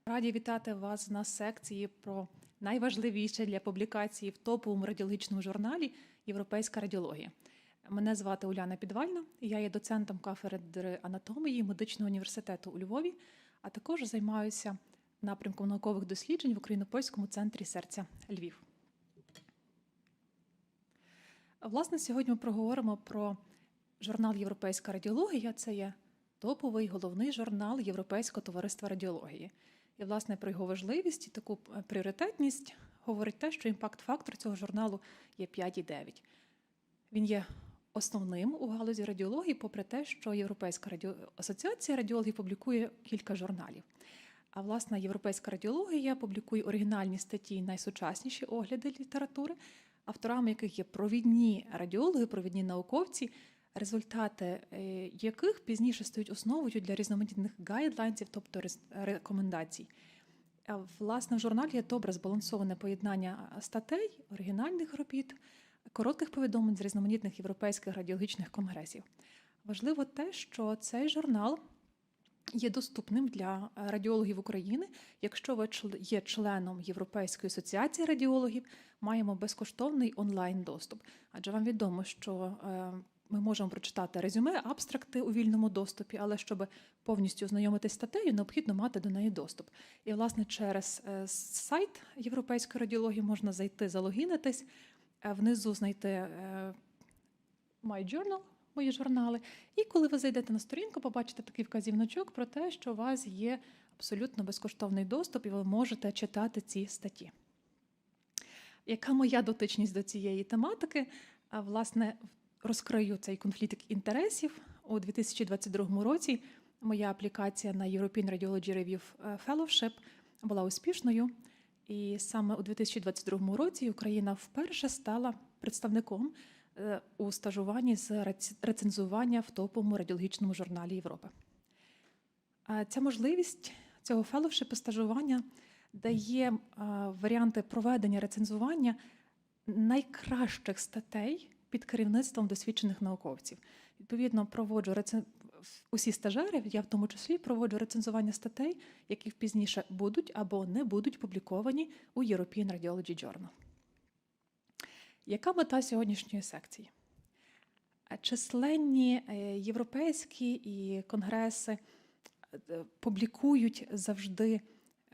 Раді вітати вас на секції про найважливіше для публікації в топовому радіологічному журналі «Європейська радіологія». Мене звати Уляна Підвальна, я є доцентом кафедри анатомії Медичного університету у Львові, а також займаюся напрямком наукових досліджень в Україно-Польському центрі серця Львів. Власне, сьогодні ми проговоримо про журнал «Європейська радіологія». Це є топовий головний журнал Європейського товариства радіології. І, власне, про його важливість і таку пріоритетність говорить те, що імпакт-фактор цього журналу є 5,9. Він є основним у галузі радіології, попри те, що Європейська асоціація радіологів публікує кілька журналів. А, власне, Європейська радіологія публікує оригінальні статті, найсучасніші огляди літератури, авторами яких є провідні радіологи, провідні науковці, результати яких пізніше стають основою для різноманітних гайдлайнсів, тобто рекомендацій. Власне, в журналі є добре збалансоване поєднання статей, оригінальних робіт, коротких повідомлень з різноманітних європейських радіологічних конгресів. Важливо те, що цей журнал є доступним для радіологів України. Якщо ви є членом Європейської асоціації радіологів, маємо безкоштовний онлайн-доступ. Адже вам відомо, що ми можемо прочитати резюме, абстракти у вільному доступі, але щоб повністю ознайомитись з статтею, необхідно мати до неї доступ. І, власне, через сайт Європейської радіології можна зайти, залогінитись, внизу знайти My Journal, мої журнали, і коли ви зайдете на сторінку, побачите такий вказівничок про те, що у вас є абсолютно безкоштовний доступ, і ви можете читати ці статті. Яка моя дотичність до цієї тематики? Власне, розкрию цей конфлікт інтересів. У 2022 році моя аплікація на European Radiology Prof Fellowship була успішною. І саме у 2022 році Україна вперше стала представником у стажуванні з рецензування в топовому радіологічному журналі Європи. Ця можливість цього фелловшипу стажування дає варіанти проведення рецензування найкращих статей під керівництвом досвідчених науковців. Відповідно, усі стажери, я в тому числі, проводжу рецензування статей, які пізніше будуть або не будуть публіковані у European Radiology Journal. Яка мета сьогоднішньої секції? Численні європейські і конгреси публікують завжди,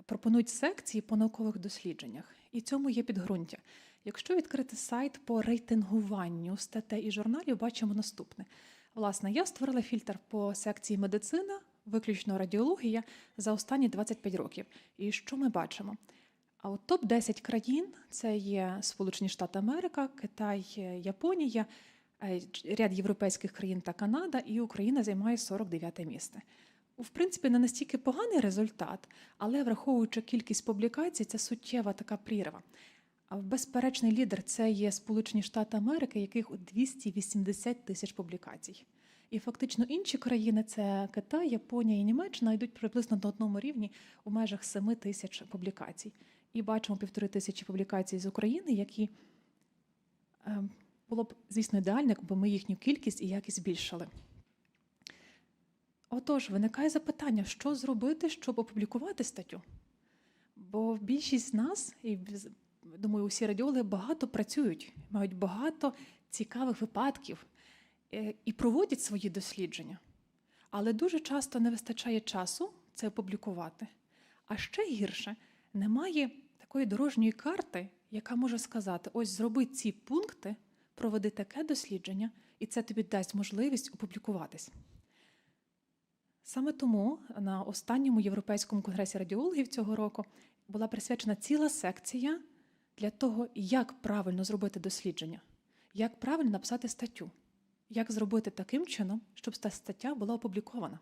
пропонують секції по наукових дослідженнях. І цьому є підґрунтя. Якщо відкрити сайт по рейтингуванню статей і журналів, бачимо наступне. Власне, я створила фільтр по секції медицина, виключно радіологія, за останні 25 років. І що ми бачимо? А от топ-10 країн – це є Сполучені Штати Америки, Китай, Японія, ряд європейських країн та Канада, і Україна займає 49-те місце. В принципі, не настільки поганий результат, але враховуючи кількість публікацій, це суттєва така прірва. Безперечний лідер – це є Сполучені Штати Америки, яких 280 тисяч публікацій. І фактично інші країни – це Китай, Японія і Німеччина – йдуть приблизно на одному рівні у межах 7 тисяч публікацій. І бачимо 1500 публікацій з України, які було б, звісно, ідеально, якби ми їхню кількість і якість збільшили. Отож, виникає запитання, що зробити, щоб опублікувати статтю? Бо більшість з нас, і, думаю, усі радіологи багато працюють, мають багато цікавих випадків і проводять свої дослідження. Але дуже часто не вистачає часу це опублікувати. А ще гірше, немає такої дорожньої карти, яка може сказати, ось зроби ці пункти, проведи таке дослідження, і це тобі дасть можливість опублікуватись. Саме тому на останньому Європейському конгресі радіологів цього року була присвячена ціла секція для того, як правильно зробити дослідження, як правильно написати статтю, як зробити таким чином, щоб та стаття була опублікована.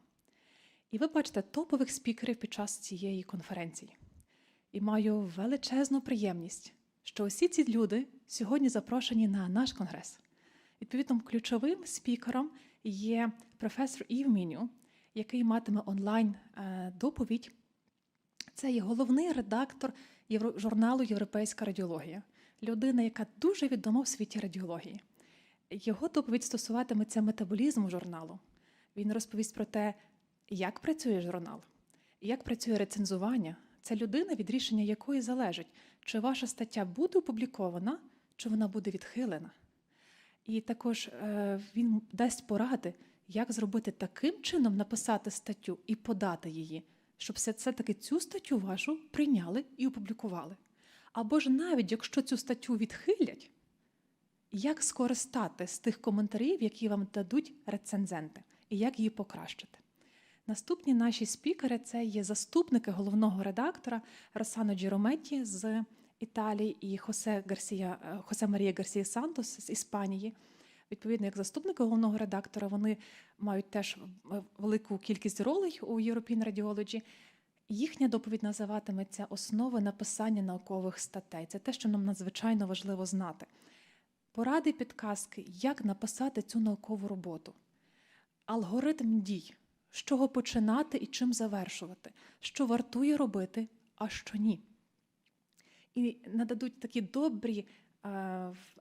І ви бачите топових спікерів під час цієї конференції. І маю величезну приємність, що усі ці люди сьогодні запрошені на наш конгрес. Відповідно, ключовим спікером є професор Yves Menu, який матиме онлайн-доповідь. Це є головний редактор журналу «Європейська радіологія». Людина, яка дуже відома в світі радіології. Його доповідь стосуватиметься метаболізму журналу. Він розповість про те, як працює журнал, як працює рецензування, Це людина, від рішення якої залежить, чи ваша стаття буде опублікована, чи вона буде відхилена. І також він дасть поради, як зробити таким чином, написати статтю і подати її, щоб все-таки цю статтю вашу прийняли і опублікували. Або ж навіть, якщо цю статтю відхилять, як скористати з тих коментарів, які вам дадуть рецензенти, і як її покращити. Наступні наші спікери – це є заступники головного редактора Rossano Girometti з Італії і Хосе Марія Гарсія Сантос з Іспанії. Відповідно, як заступники головного редактора, вони мають теж велику кількість ролей у European Radiology. Їхня доповідь називатиметься «Основи написання наукових статей». Це те, що нам надзвичайно важливо знати. Поради, підказки, як написати цю наукову роботу. Алгоритм дій, з чого починати і чим завершувати, що вартує робити, а що ні. І нададуть такі добрі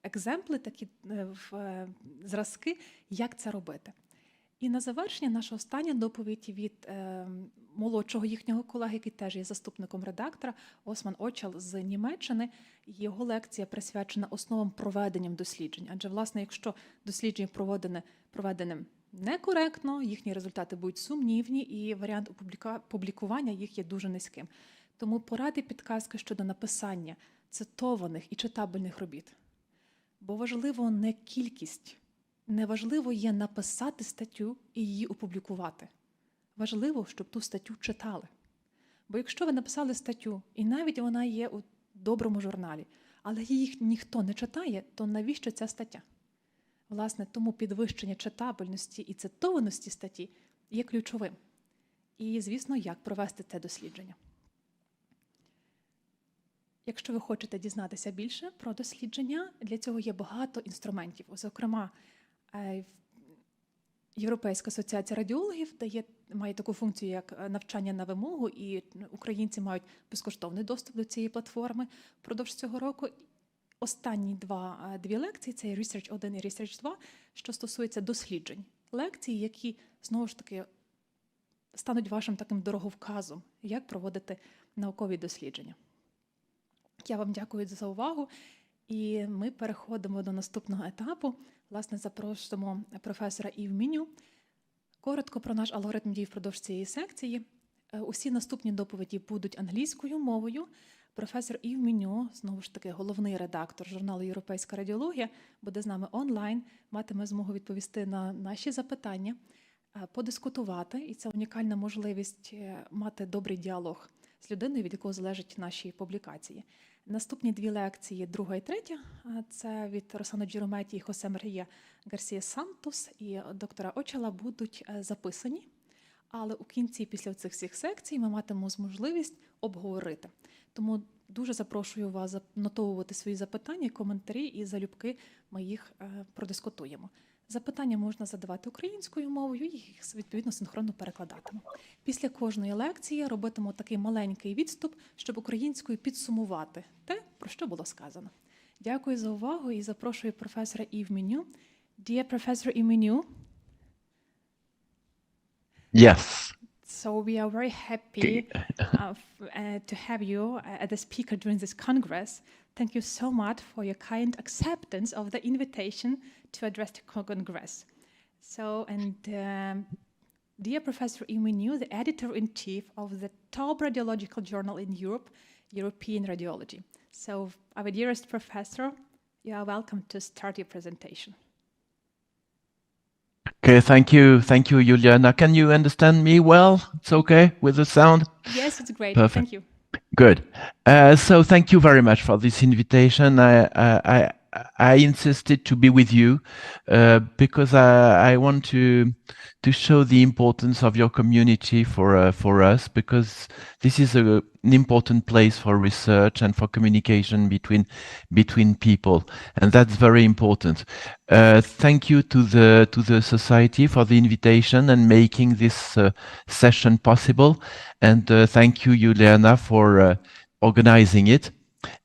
екземпли, такі зразки, як це робити. І на завершення наша остання доповідь від молодшого їхнього колеги, який теж є заступником редактора, Osman Öcal з Німеччини. Його лекція присвячена основам проведенням досліджень. Адже, власне, якщо дослідження проведене некоректно, їхні результати будуть сумнівні, і варіант публікування їх є дуже низьким. Тому поради, підказки щодо написання цитованих і читабельних робіт. Бо важливо не кількість, не важливо є написати статтю і її опублікувати. Важливо, щоб ту статтю читали. Бо якщо ви написали статтю, і навіть вона є у доброму журналі, але її ніхто не читає, то навіщо ця стаття? Власне, тому підвищення читабельності і цитованості статті є ключовим. І, звісно, як провести це дослідження. Якщо ви хочете дізнатися більше про дослідження, для цього є багато інструментів. Зокрема, Європейська асоціація радіологів має таку функцію, як навчання на вимогу, і українці мають безкоштовний доступ до цієї платформи впродовж цього року. Останні дві лекції – це Research 1 і Research 2, що стосується досліджень. Лекції, які, знову ж таки, стануть вашим таким дороговказом, як проводити наукові дослідження. Я вам дякую за увагу, і ми переходимо до наступного етапу. Власне, запрошуємо професора Yves Menu. Коротко про наш алгоритм дій впродовж цієї секції. Усі наступні доповіді будуть англійською мовою. Професор Yves Menu, знову ж таки, головний редактор журналу «Європейська радіологія», буде з нами онлайн, матиме змогу відповісти на наші запитання, подискутувати. І це унікальна можливість мати добрий діалог з людиною, від якого залежать наші публікації. Наступні дві лекції, друга і третя, це від Rossano Girometti і Хосе Марія Гарсія Сантос і доктора Öcala будуть записані. Але у кінці, після цих всіх секцій, ми матимемо можливість обговорити. Тому дуже запрошую вас занотовувати свої запитання, коментарі, і залюбки ми їх продискутуємо. Запитання можна задавати українською мовою, і їх, відповідно, синхронно перекладатимемо. Після кожної лекції робитимемо такий маленький відступ, щоб українською підсумувати те, про що було сказано. Дякую за увагу і запрошую професора Yves Menu. Dear Professor Yves Menu. Yes. So we are very happy to have you as a speaker during this Congress. Thank you so much for your kind acceptance of the invitation to address the Congress. So, dear Professor Yves Menu, the editor-in-chief of the top radiological journal in Europe, European Radiology. So, our dearest professor, you are welcome to start your presentation. Okay, thank you, Uliana. Can you understand me well? It's okay with the sound? Yes, it's great. Perfect. Thank you. Good. So thank you very much for this invitation. I insisted to be with you because I want to show the importance of your community for us, because this is an important place for research and for communication between people, and that's very important. Thank you to the society for the invitation and making this session possible, and thank you, Uliana, for organizing it.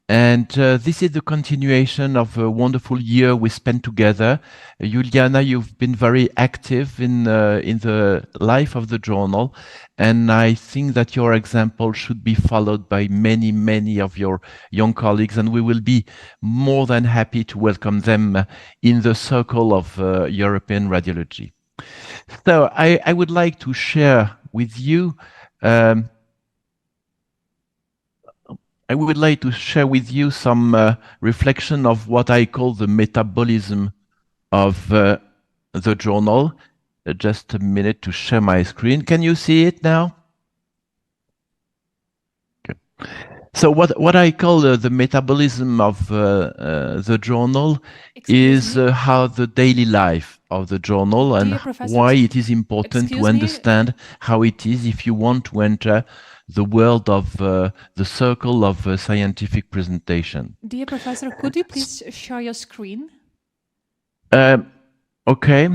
And this is the continuation of a wonderful year we spent together. Juliana, you've been very active in the life of the journal, and I think that your example should be followed by many, many of your young colleagues, and we will be more than happy to welcome them in the circle of European radiology. So I would like to share with you some reflection of what I call the metabolism of the journal. Just a minute to share my screen. Can you see it now? Okay. So what I call the metabolism of the journal is how the daily life of the journal and why it is important to understand how it is if you want to enter the world of the circle of scientific presentation. Dear Professor, could you please share your screen? Okay.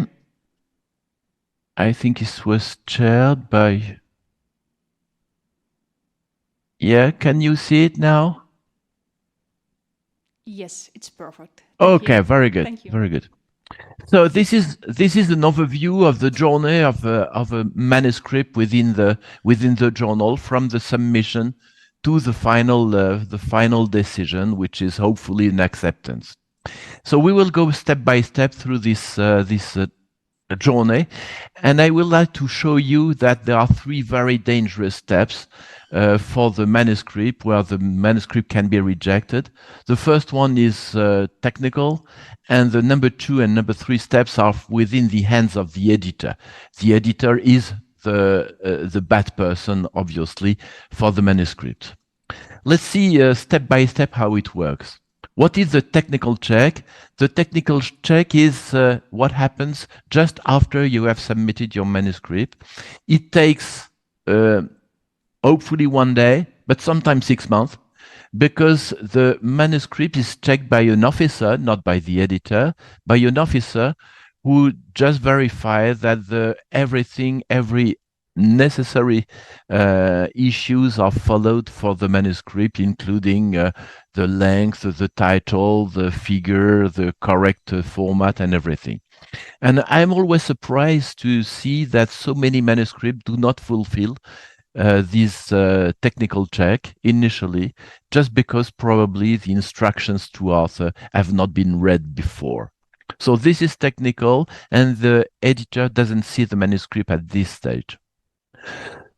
I think it was shared by... Yeah, can you see it now? Yes, it's perfect. Okay, very good. Thank you. Very good. So this is an overview of the journey of a manuscript within the journal, from the submission to the final decision, which is hopefully an acceptance. So we will go step by step through this journey, and I would like to show you that there are three very dangerous steps for the manuscript, where the manuscript can be rejected. The first one is technical, and the number 2 and number 3 steps are within the hands of the editor. The editor is the bad person, obviously, for the manuscript. Let's see step by step how it works. What is the technical check? The technical check is what happens just after you have submitted your manuscript. It takes hopefully 1 day, but sometimes 6 months, because the manuscript is checked by an officer, not by the editor, by an officer who just verifies that every necessary issues are followed for the manuscript, including the length, the title, the figure, the correct format, and everything. And I'm always surprised to see that so many manuscripts do not fulfill this technical check initially, just because probably the instructions to author have not been read before. So this is technical, and the editor doesn't see the manuscript at this stage.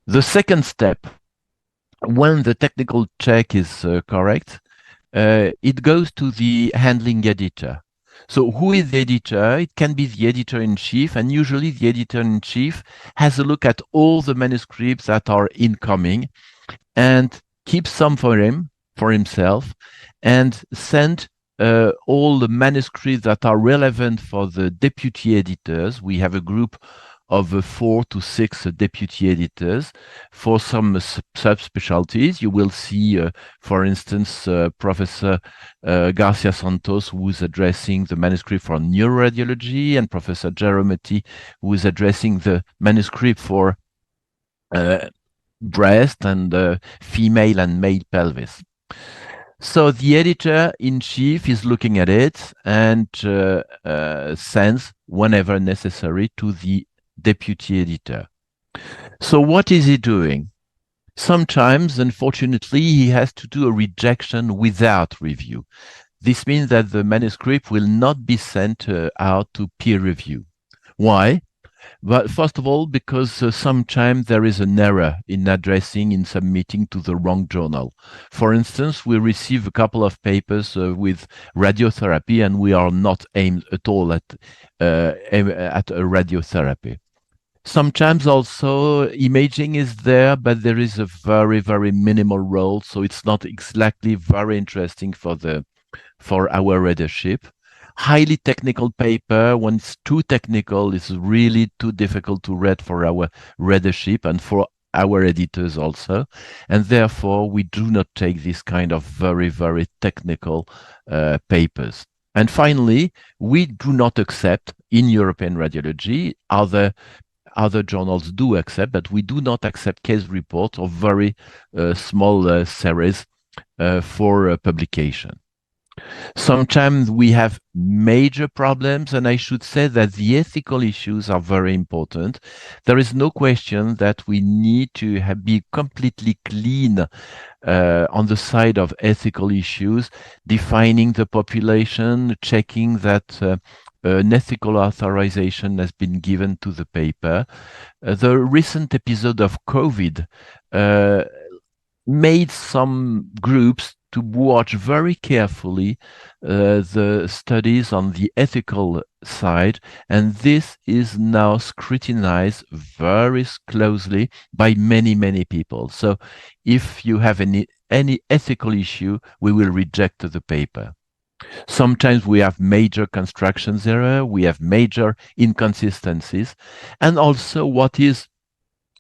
The second step, when the technical check is correct, it goes to the handling editor. So who is the editor? It can be the editor-in-chief, and usually the editor-in-chief has a look at all the manuscripts that are incoming and keeps some for himself, and send all the manuscripts that are relevant for the deputy editors. We have a group of 4 to 6 deputy editors for some subspecialties. You will see, for instance, Professor Garcia Santos, who is addressing the manuscript for neuroradiology, and Professor Girometti, who is addressing the manuscript for breast and female and male pelvis. So the editor-in-chief is looking at it and sends, whenever necessary, to the deputy editor. So what is he doing? Sometimes, unfortunately, he has to do a rejection without review. This means that the manuscript will not be sent out to peer review. Why? Well, first of all, because sometimes there is an error in submitting to the wrong journal. For instance, we receive a couple of papers with radiotherapy, and we are not aimed at all at a radiotherapy. Sometimes also imaging is there, but there is a very, very minimal role, so it's not exactly very interesting for our readership. Highly technical paper, when it's too technical, is really too difficult to read for our readership and for our editors also, and therefore we do not take this kind of very, very technical papers. And finally, we do not accept in European Radiology, other journals do accept, but we do not accept case reports of very small series for publication. Sometimes we have major problems, and I should say that the ethical issues are very important. There is no question that we need to be completely clean on the side of ethical issues, defining the population, checking that an ethical authorization has been given to the paper. The recent episode of COVID made some groups to watch very carefully the studies on the ethical side, and this is now scrutinized very closely by many people. So if you have any ethical issue, we will reject the paper. Sometimes we have major constructions error, we have major inconsistencies, and also what is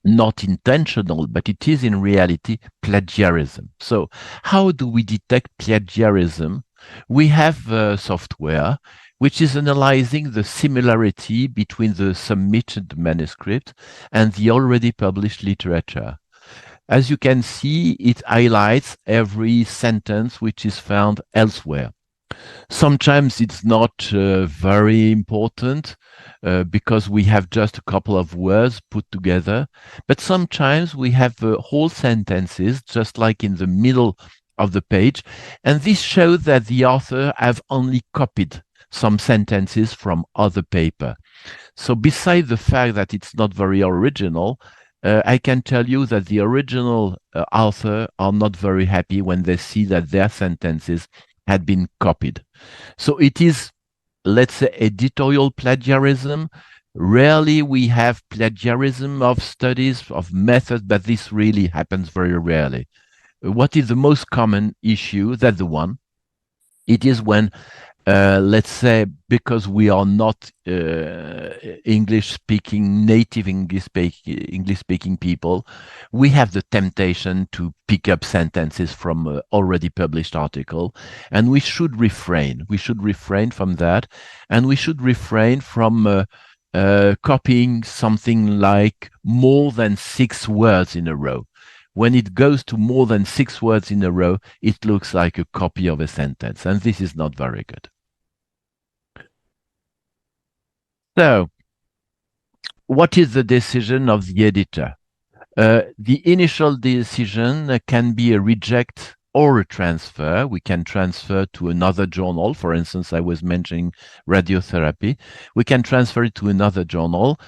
not intentional, but it is in reality plagiarism. So how do we detect plagiarism? We have software which is analyzing the similarity between the submitted manuscript and the already published literature. As you can see, it highlights every sentence which is found elsewhere. Sometimes it's not very important because we have just a couple of words put together, but sometimes we have whole sentences just like in the middle of the page, and this shows that the author have only copied some sentences from other paper. So besides the fact that it's not very original, I can tell you that the original author are not very happy when they see that their sentences had been copied. So it is, let's say, editorial plagiarism. Rarely we have plagiarism of studies, of methods, but this really happens very rarely. What is the most common issue? That's the one. It is when, let's say, because we are not English-speaking, native English-speaking people, we have the temptation to pick up sentences from an already published article, and we should refrain. We should refrain from that, and we should refrain from copying something like more than 6 words in a row. When it goes to more than 6 words in a row, it looks like a copy of a sentence, and this is not very good. So, what is the decision of the editor? The initial decision can be a reject or a transfer. We can transfer to another journal. For instance, I was mentioning radiotherapy. We can transfer it to another journal.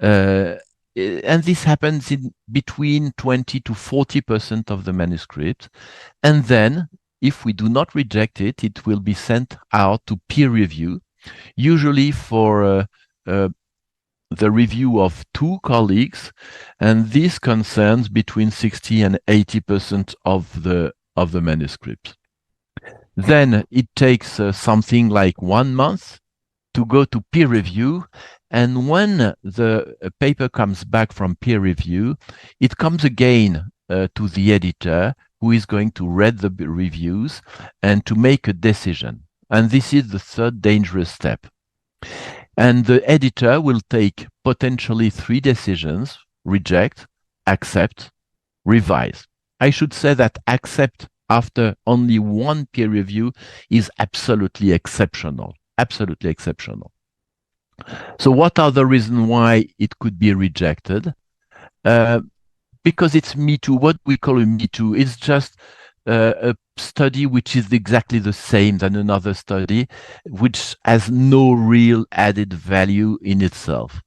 And this happens in between 20 to 40% of the manuscript. And then, if we do not reject it, it will be sent out to peer review, usually for the review of 2 colleagues, and this concerns between 60 and 80% of the manuscript. Then it takes something like 1 month to go to peer review, and when the paper comes back from peer review, it comes again to the editor, who is going to read the reviews and to make a decision. And this is the third dangerous step. And the editor will take potentially 3 decisions: reject, accept, revise. I should say that accept after only 1 peer review is absolutely exceptional. Absolutely exceptional. So what are the reasons why it could be rejected? Because it's Me Too. What we call a Me Too is just a study which is exactly the same than another study, which has no real added value in itself.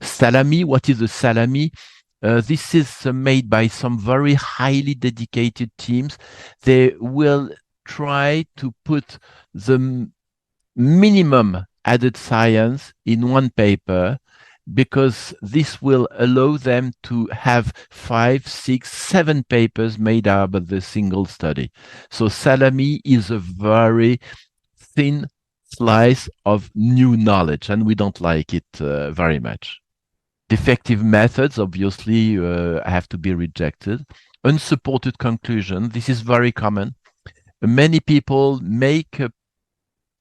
Salami, what is a salami? This is made by some very highly dedicated teams. They will try to put the minimum added science in 1 paper, because this will allow them to have 5, 6, 7 papers made up of the single study. So salami is a very thin slice of new knowledge, and we don't like it very much. Defective methods, obviously, have to be rejected. Unsupported conclusion, this is very common. Many people make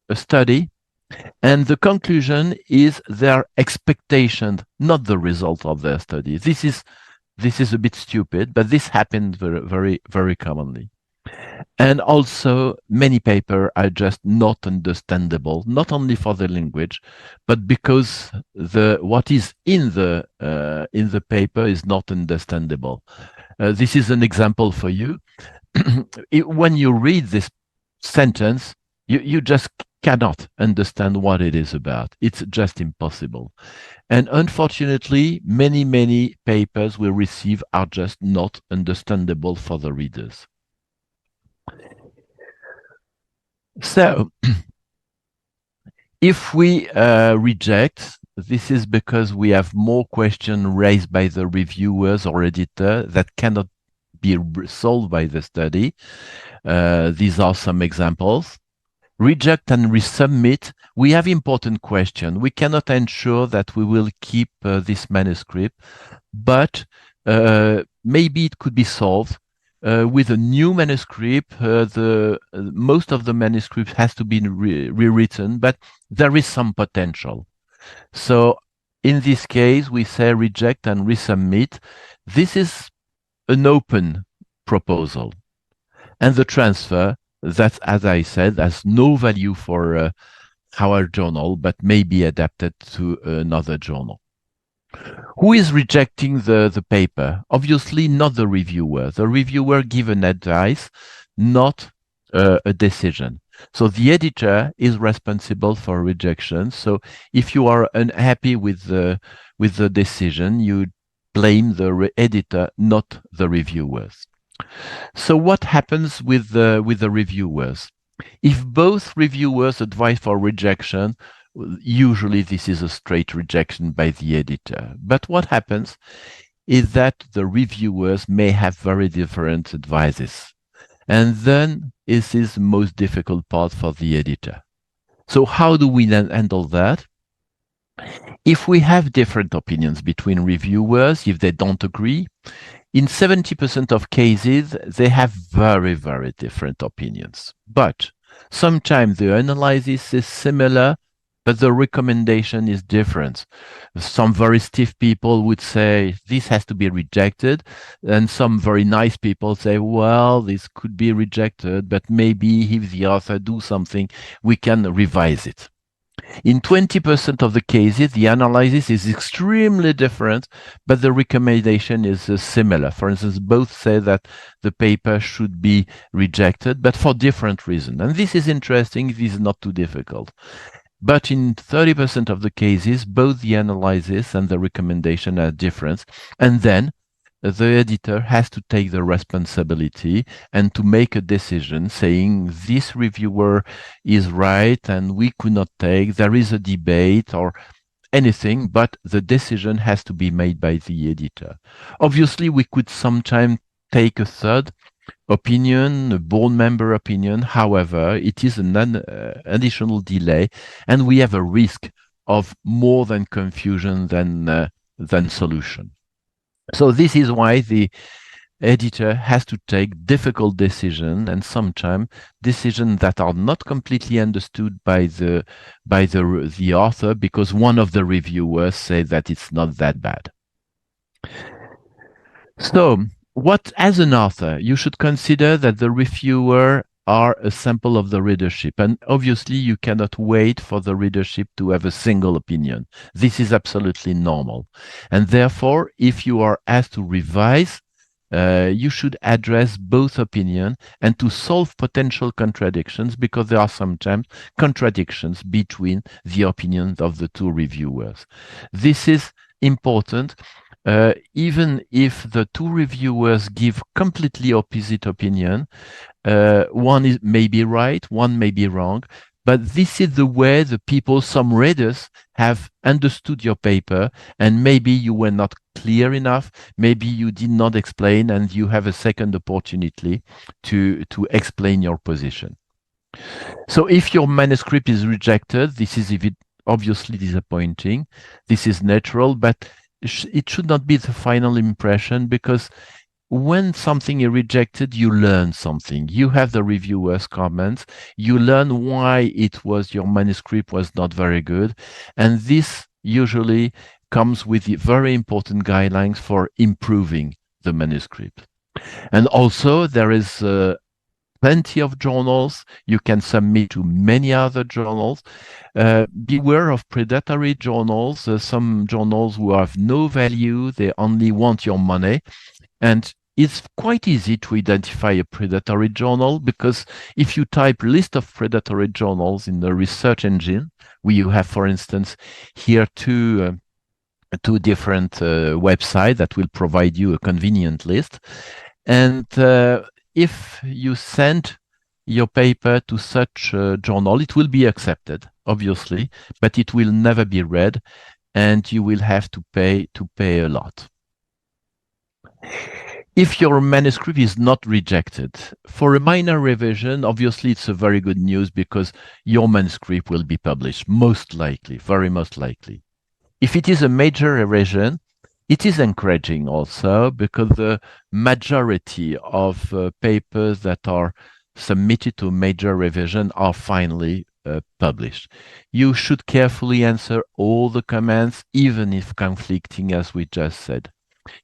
a study, and the conclusion is their expectation, not the result of their study. This is a bit stupid, but this happens very commonly. And also, many papers are just not understandable, not only for the language, but because what is in the paper is not understandable. This is an example for you. When you read this sentence, you just cannot understand what it is about. It's just impossible. And unfortunately, many papers we receive are just not understandable for the readers. So, if we reject, this is because we have more questions raised by the reviewers or editor that cannot be solved by the study. These are some examples. Reject and resubmit, we have important questions. We cannot ensure that we will keep this manuscript, but maybe it could be solved. With a new manuscript, most of the manuscript has to be rewritten, but there is some potential. So in this case, we say reject and resubmit. This is an open proposal. And the transfer, that, as I said, has no value for our journal, but may be adapted to another journal. Who is rejecting the paper? Obviously not the reviewer. The reviewer gives an advice, not a decision. So the editor is responsible for rejection. So if you are unhappy with the decision, you blame the editor, not the reviewers. So what happens with the reviewers? If both reviewers advise for rejection, usually this is a straight rejection by the editor. But what happens is that the reviewers may have very different advices. And then this is the most difficult part for the editor. So how do we then handle that? If we have different opinions between reviewers, if they don't agree, in 70% of cases, they have very different opinions. But sometimes the analysis is similar, but the recommendation is different. Some very stiff people would say this has to be rejected, and some very nice people say, well, this could be rejected, but maybe if the author do something, we can revise it. In 20% of the cases, the analysis is extremely different, but the recommendation is similar. For instance, both say that the paper should be rejected, but for different reasons. And this is interesting. This is not too difficult. But in 30% of the cases, both the analysis and the recommendation are different. And then the editor has to take the responsibility and to make a decision saying this reviewer is right and we could not take, there is a debate or anything, but the decision has to be made by the editor. Obviously, we could sometimes take a third opinion, a board member opinion. However, it is an additional delay, and we have a risk of more than confusion than solution. So this is why the editor has to take difficult decisions, and sometimes decisions that are not completely understood by the author, because one of the reviewers say that it's not that bad. So what, as an author, you should consider that the reviewer are a sample of the readership. And obviously, you cannot wait for the readership to have a single opinion. This is absolutely normal. And therefore, if you are asked to revise, you should address both opinions and to solve potential contradictions, because there are sometimes contradictions between the opinions of the two reviewers. This is important. Even if the two reviewers give completely opposite opinion, one may be right, one may be wrong, but this is the way the people, some readers, have understood your paper, and maybe you were not clear enough, maybe you did not explain, and you have a second opportunity to explain your position. So if your manuscript is rejected, this is obviously disappointing. This is natural, but it should not be the final impression, because when something is rejected, you learn something. You have the reviewer's comments. You learn why your manuscript was not very good. And this usually comes with very important guidelines for improving the manuscript. And also there is plenty of journals. You can submit to many other journals. Beware of predatory journals. Some journals who have no value, they only want your money. And it's quite easy to identify a predatory journal, because if you type list of predatory journals in the research engine, where you have, for instance, here two different websites that will provide you a convenient list. And if you send your paper to such a journal, it will be accepted, obviously, but it will never be read, and you will have to pay a lot. If your manuscript is not rejected, for a minor revision, obviously it's a very good news, because your manuscript will be published, most likely, very most likely. If it is a major revision, it is encouraging also, because the majority of papers that are submitted to major revision are finally published. You should carefully answer all the comments, even if conflicting, as we just said.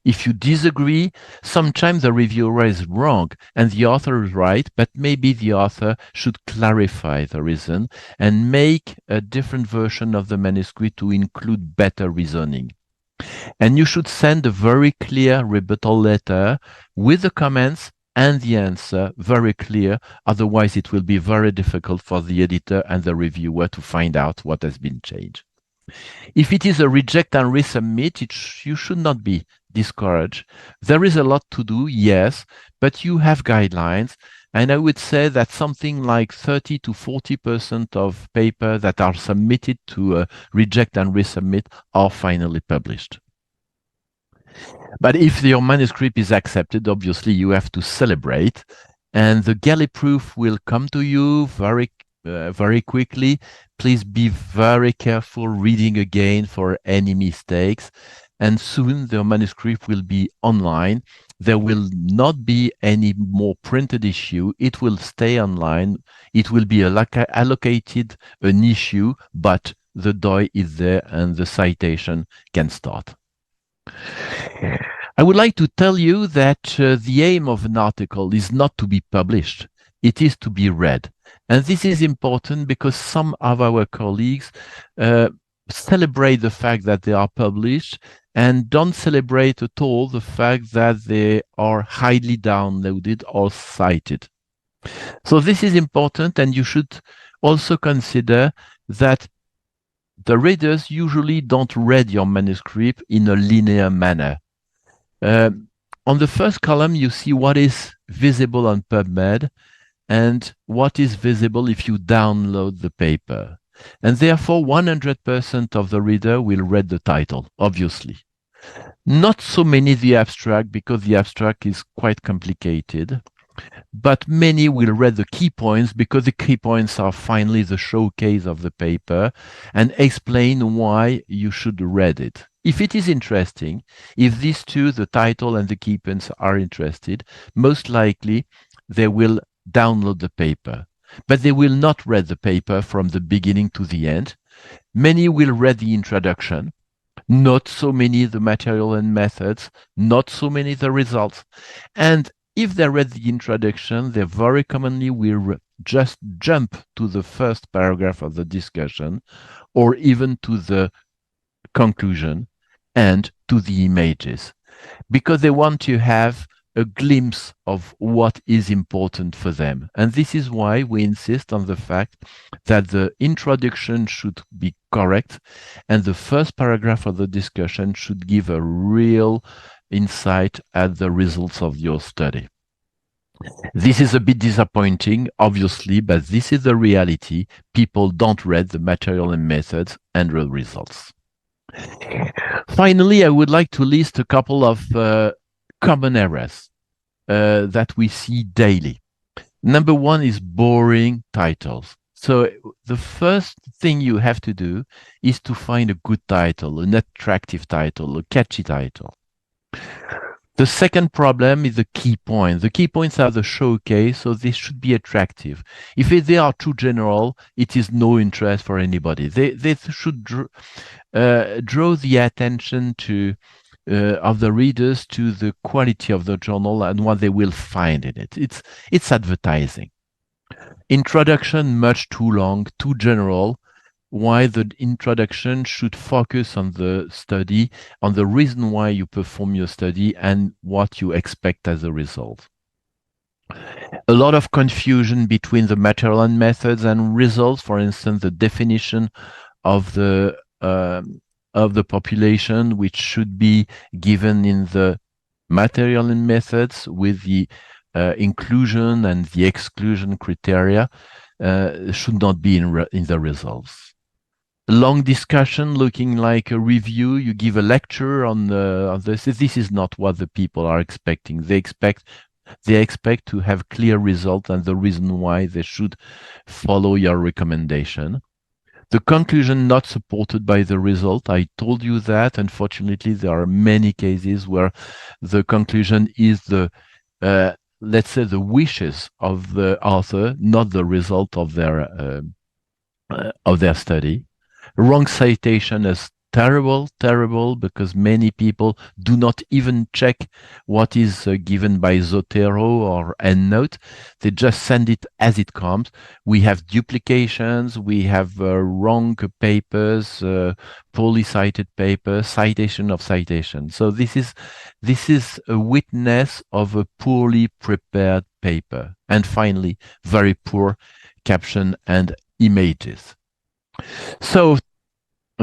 If you disagree, sometimes the reviewer is wrong and the author is right, but maybe the author should clarify the reason and make a different version of the manuscript to include better reasoning. And you should send a very clear rebuttal letter with the comments and the answer very clear. Otherwise, it will be very difficult for the editor and the reviewer to find out what has been changed. If it is a reject and resubmit, you should not be discouraged. There is a lot to do, yes, but you have guidelines. And I would say that something like 30 to 40% of papers that are submitted to reject and resubmit are finally published. But if your manuscript is accepted, obviously you have to celebrate, and the galley proof will come to you very quickly. Please be very careful reading again for any mistakes, and soon the manuscript will be online. There will not be any more printed issue. It will stay online. It will be allocated an issue, but the DOI is there and the citation can start. I would like to tell you that the aim of an article is not to be published. It is to be read. And this is important because some of our colleagues celebrate the fact that they are published and don't celebrate at all the fact that they are highly downloaded or cited. So this is important, and you should also consider that the readers usually don't read your manuscript in a linear manner. On the first column, you see what is visible on PubMed and what is visible if you download the paper. And therefore, 100% of the reader will read the title, obviously. Not so many the abstract, because the abstract is quite complicated. But many will read the key points, because the key points are finally the showcase of the paper and explain why you should read it. If it is interesting, if these two, the title and the key points, are interested, most likely they will download the paper. But they will not read the paper from the beginning to the end. Many will read the introduction, not so many the material and methods, not so many the results. And if they read the introduction, they very commonly will just jump to the first paragraph of the discussion, or even to the conclusion and to the images, because they want to have a glimpse of what is important for them. And this is why we insist on the fact that the introduction should be correct and the first paragraph of the discussion should give a real insight at the results of your study. This is a bit disappointing, obviously, but this is the reality. People don't read the material and methods and the results. Finally, I would like to list a couple of common errors that we see daily. Number one is boring titles. So the first thing you have to do is to find a good title, an attractive title, a catchy title. The second problem is the key points. The key points are the showcase, so they should be attractive. If they are too general, it is no interest for anybody. They should draw the attention to of the readers to the quality of the journal and what they will find in it. It's advertising. Introduction much too long, too general, why the introduction should focus on the study, on the reason why you perform your study and what you expect as a result. A lot of confusion between the material and methods and results. For instance, the definition of the population, which should be given in the material and methods with the inclusion and the exclusion criteria, should not be in the results. Long discussion looking like a review. You give a lecture on this. This is not what the people are expecting. They expect to have clear results and the reason why they should follow your recommendation. The conclusion not supported by the result. I told you that. Unfortunately, there are many cases where the conclusion is the, let's say, the wishes of the author, not the result of their study. Wrong citation is terrible, because many people do not even check what is given by Zotero or EndNote. They just send it as it comes. We have duplications, we have wrong papers, poorly cited papers, citation of citation. So this is a witness of a poorly prepared paper. And finally, very poor caption and images. So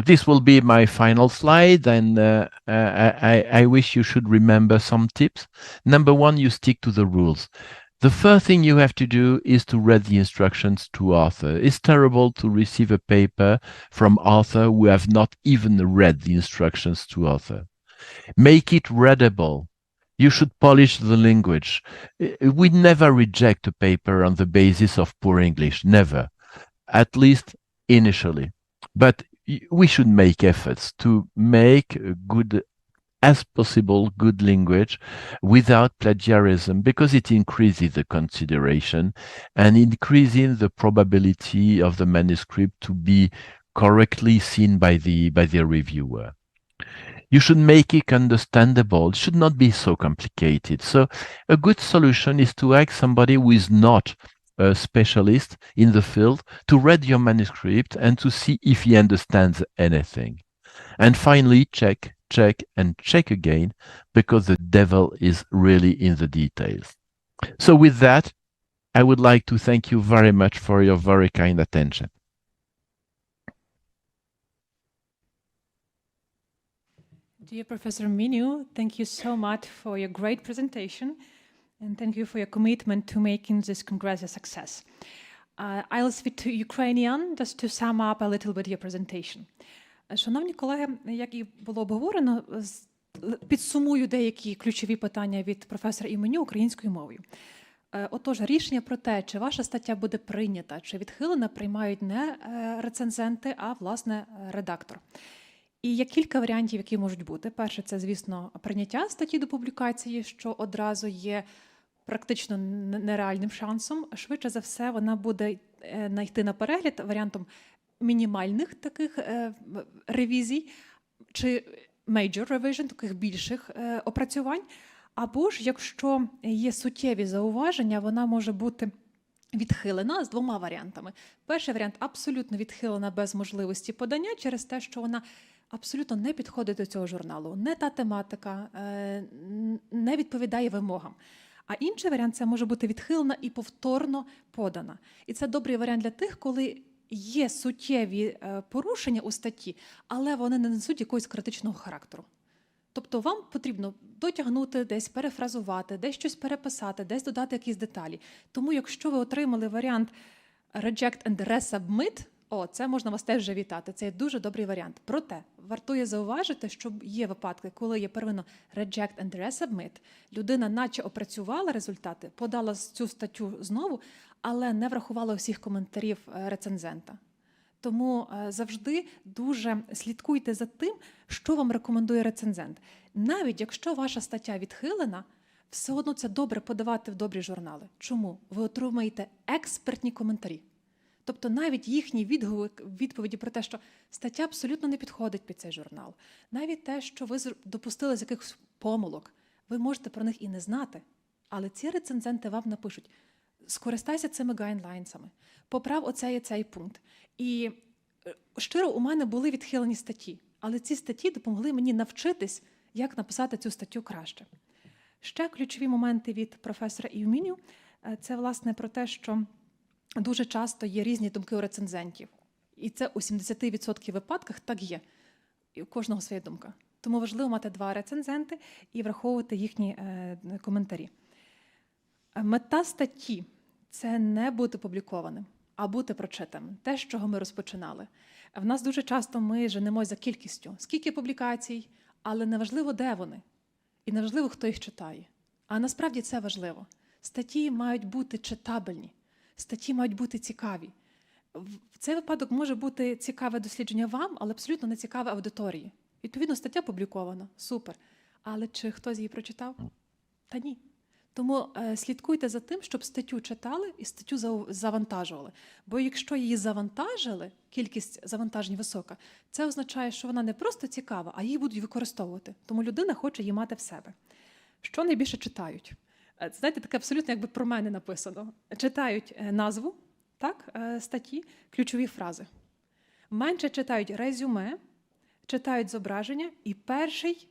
this will be my final slide, and I wish you should remember some tips. Number one, you stick to the rules. The first thing you have to do is to read the instructions to author. It's terrible to receive a paper from author who have not even read the instructions to author. Make it readable. You should polish the language. We never reject a paper on the basis of poor English, never, at least initially. But we should make efforts to make good, as possible, good language without plagiarism, because it increases the consideration and increasing the probability of the manuscript to be correctly seen by the reviewer. You should make it understandable. It should not be so complicated. So a good solution is to ask somebody who is not a specialist in the field to read your manuscript and to see if he understands anything. And finally, check, and check again, because the devil is really in the details. So with that, I would like to thank you very much for your very kind attention. Dear Professor Menu, thank you so much for your great presentation. And thank you for your commitment to making this Congress a success. I'll switch to Ukrainian just to sum up a little bit your presentation. Шановні колеги, як і було обговорено, підсумую деякі ключові питання від професора Yves Menu українською мовою. Отож, рішення про те, чи ваша стаття буде прийнята, чи відхилена, приймають не рецензенти, а, власне, редактор. І є кілька варіантів, які можуть бути. Перше, це, звісно, прийняття статті до публікації, що одразу є практично нереальним шансом. Швидше за все, вона буде йти на перегляд варіантом мінімальних таких ревізій, чи major revision, таких більших опрацювань. Або ж, якщо є суттєві зауваження, вона може бути відхилена з двома варіантами. Перший варіант – абсолютно відхилена без можливості подання через те, що вона абсолютно не підходить до цього журналу. Не та тематика, не відповідає вимогам. А інший варіант – це може бути відхилена і повторно подана. І це добрий варіант для тих, коли є суттєві порушення у статті, але вони не несуть якогось критичного характеру. Тобто вам потрібно дотягнути, десь перефразувати, десь щось переписати, десь додати якісь деталі. Тому якщо ви отримали варіант reject and resubmit, це можна вас теж вже вітати. Це є дуже добрий варіант. Проте, вартує зауважити, що є випадки, коли є первинно reject and resubmit, людина наче опрацювала результати, подала цю статтю знову, але не врахувала всіх коментарів рецензента. Тому завжди дуже слідкуйте за тим, що вам рекомендує рецензент. Навіть якщо ваша стаття відхилена, все одно це добре подавати в добрі журнали. Чому? Ви отримаєте експертні коментарі. Тобто навіть їхні відповіді про те, що стаття абсолютно не підходить під цей журнал, навіть те, що ви допустили з якихось помилок, ви можете про них і не знати, але ці рецензенти вам напишуть: скористайся цими гайдлайнсами, поправ оцей і цей пункт. І щиро, у мене були відхилені статті, але ці статті допомогли мені навчитись, як написати цю статтю краще. Ще ключові моменти від професора Yves Menu – це, власне, про те, що дуже часто є різні думки у рецензентів. І це у 70% випадках так є. І у кожного своя думка. Тому важливо мати 2 рецензенти і враховувати їхні коментарі. Мета статті – це не бути публікованим, а бути прочитаним. Те, з чого ми розпочинали. В нас дуже часто ми женемось за кількістю. Скільки публікацій, але неважливо, де вони. І неважливо, хто їх читає. А насправді це важливо. Статті мають бути читабельні. Статті мають бути цікаві. В цей випадок може бути цікаве дослідження вам, але абсолютно не цікаве аудиторії. Відповідно, стаття публікована. Супер. Але чи хтось її прочитав? Та ні. Тому слідкуйте за тим, щоб статтю читали і статтю завантажували. Бо якщо її завантажили, кількість завантажень висока, це означає, що вона не просто цікава, а її будуть використовувати. Тому людина хоче її мати в себе. Що найбільше читають? Знаєте, таке абсолютно якби про мене написано. Читають назву, так, статті, ключові фрази. Менше читають резюме, читають зображення і перший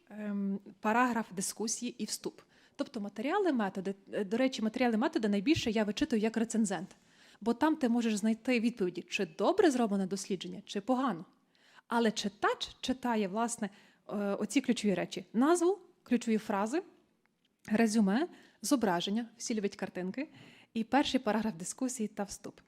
параграф дискусії і вступ. Тобто матеріали, методи, до речі, матеріали, методи найбільше я вичитую як рецензент. Бо там ти можеш знайти відповіді, чи добре зроблене дослідження, чи погано. Але читач читає, власне, оці ключові речі. Назву, ключові фрази, резюме, зображення, всі люблять картинки, і перший параграф дискусії та вступ.